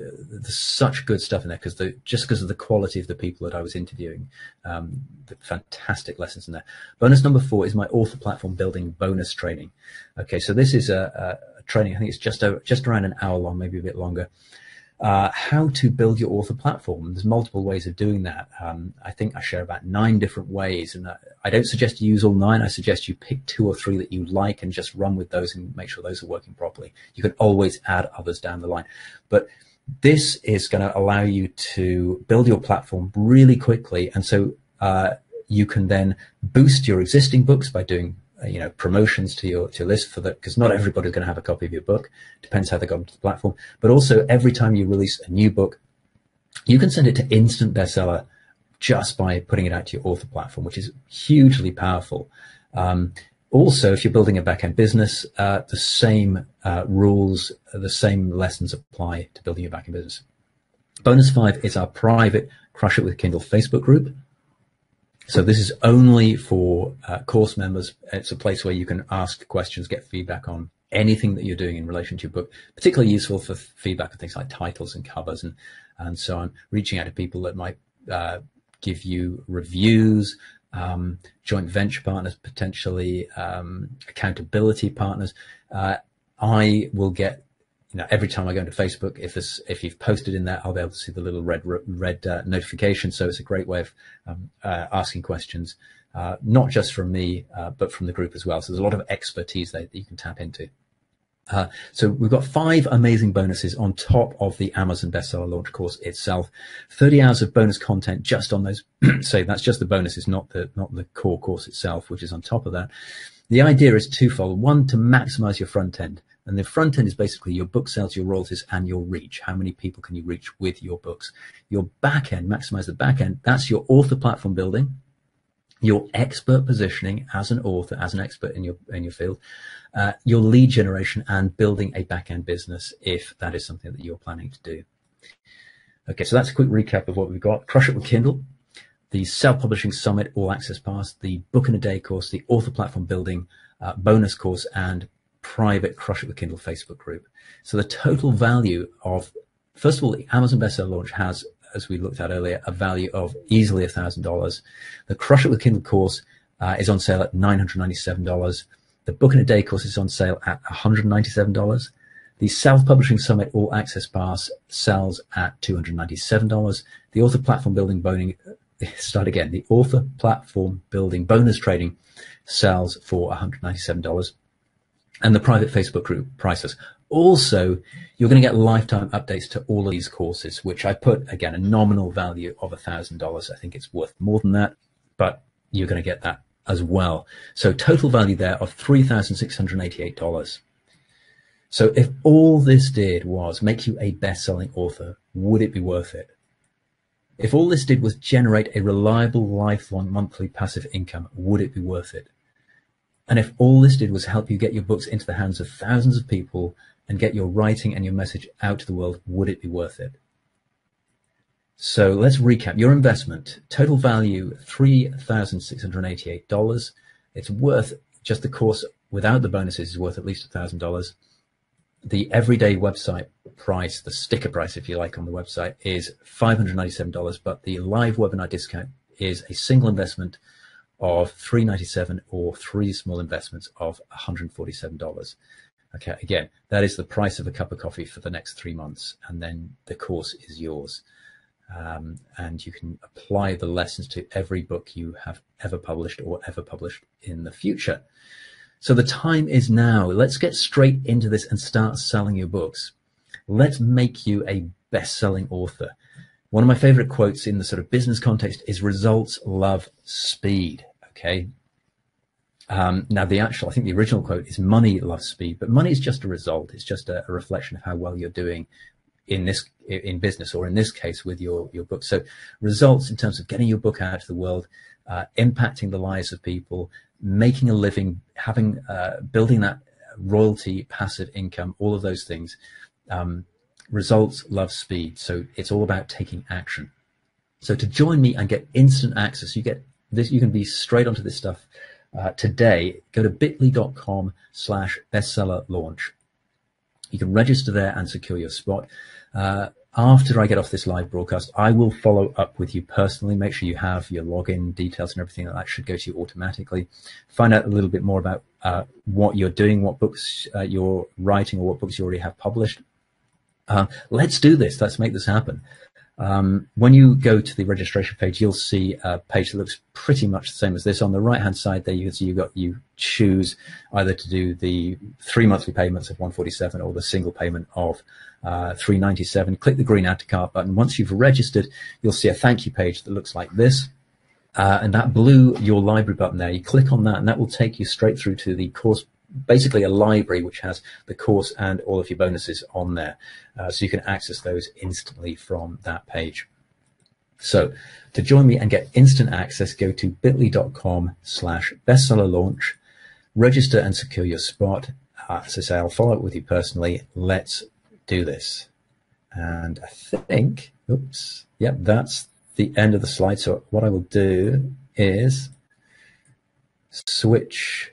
such good stuff in there because of the quality of the people that I was interviewing, the fantastic lessons in there. Bonus number 4 is my author platform building bonus training. Okay, so this is a training. I think it's just around an hour long, maybe a bit longer. How to build your author platform. There's multiple ways of doing that. I think I share about 9 different ways, and I don't suggest you use all 9. I suggest you pick 2 or 3 that you like and just run with those and make sure those are working properly. You can always add others down the line, but this is going to allow you to build your platform really quickly, and so you can then boost your existing books by doing promotions to your list because not everybody's going to have a copy of your book. Depends how they got onto the platform. But also every time you release a new book, you can send it to instant bestseller just by putting it out to your author platform, which is hugely powerful. Also, if you're building a back-end business, the same rules, the same lessons apply to building your back-end business. Bonus 5 is our private Crush It with Kindle Facebook group. So this is only for course members. It's a place where you can ask questions, get feedback on anything that you're doing in relation to your book, particularly useful for feedback on things like titles and covers and so on, reaching out to people that might give you reviews, joint venture partners, potentially accountability partners. I will get, every time I go into Facebook, if you've posted in there, I'll be able to see the little red notification. So it's a great way of asking questions, not just from me, but from the group as well. So there's a lot of expertise there that you can tap into. So we've got 5 amazing bonuses on top of the Amazon Bestseller Launch course itself. 30 hours of bonus content just on those. So that's just the bonuses, not the core course itself, which is on top of that. The idea is twofold. 1, to maximize your front end. And the front end is basically your book sales, your royalties, and your reach. How many people can you reach with your books? Your back end, maximize the back end. That's your author platform building, your expert positioning as an author, as an expert in your field, your lead generation, and building a back end business if that is something that you're planning to do. Okay, so that's a quick recap of what we've got. Crush It with Kindle, the Self-Publishing Summit All Access Pass, the Book in a Day course, the author platform building bonus course, and private Crush It with Kindle Facebook group. So the total value of, first of all, the Amazon Bestseller Launch has, as we looked at earlier, a value of easily $1,000. The Crush It with Kindle course is on sale at $997. The Book in a Day course is on sale at $197. The Self-Publishing Summit All Access Pass sells at $297. The Author Platform Building the Author Platform Building Bonus Training sells for $197. And the private Facebook group prices. Also, you're going to get lifetime updates to all of these courses, which I put, again, a nominal value of $1,000. I think it's worth more than that, but you're going to get that as well. So total value there of $3,688. So if all this did was make you a best-selling author, would it be worth it? If all this did was generate a reliable, lifelong, monthly passive income, would it be worth it? And if all this did was help you get your books into the hands of thousands of people and get your writing and your message out to the world, would it be worth it? So let's recap. Your investment, total value, $3,688. It's worth, just the course without the bonuses is worth at least $1,000. The everyday website price, the sticker price, if you like, on the website is $597, but the live webinar discount is a single investment of $397 or 3 small investments of $147. Okay, again, that is the price of a cup of coffee for the next 3 months, and then the course is yours. And you can apply the lessons to every book you have ever published or ever published in the future. So the time is now. Let's get straight into this and start selling your books. Let's make you a best-selling author. One of my favorite quotes in the sort of business context is results love speed. Okay. Now I think the original quote is money loves speed, but money is just a result. It's just a reflection of how well you're doing in business, or in this case with your book. So results in terms of getting your book out to the world, impacting the lives of people, making a living, having, building that royalty, passive income, all of those things. Results love speed. So it's all about taking action. So to join me and get instant access, you get this, you can be straight onto this stuff today. Go to bit.ly.com/bestseller launch. You can register there and secure your spot. After I get off this live broadcast, I will follow up with you personally. Make sure you have your login details and everything that should go to you automatically. Find out a little bit more about what you're doing, what books you're writing, or what books you already have published. Let's do this. Let's make this happen. When you go to the registration page, you'll see a page that looks pretty much the same as this. On the right-hand side there, you can see you choose either to do the 3 monthly payments of $147 or the single payment of $397. Click the green Add to Cart button. Once you've registered, you'll see a thank you page that looks like this. And that blue Your Library button there, you click on that, and that will take you straight through to the course, basically a library which has the course and all of your bonuses on there. So you can access those instantly from that page. So to join me and get instant access, go to bit.ly.com/bestseller launch, register and secure your spot. As I say, I'll follow up with you personally. Let's do this. And I think, oops, yep, that's the end of the slide. So what I will do is switch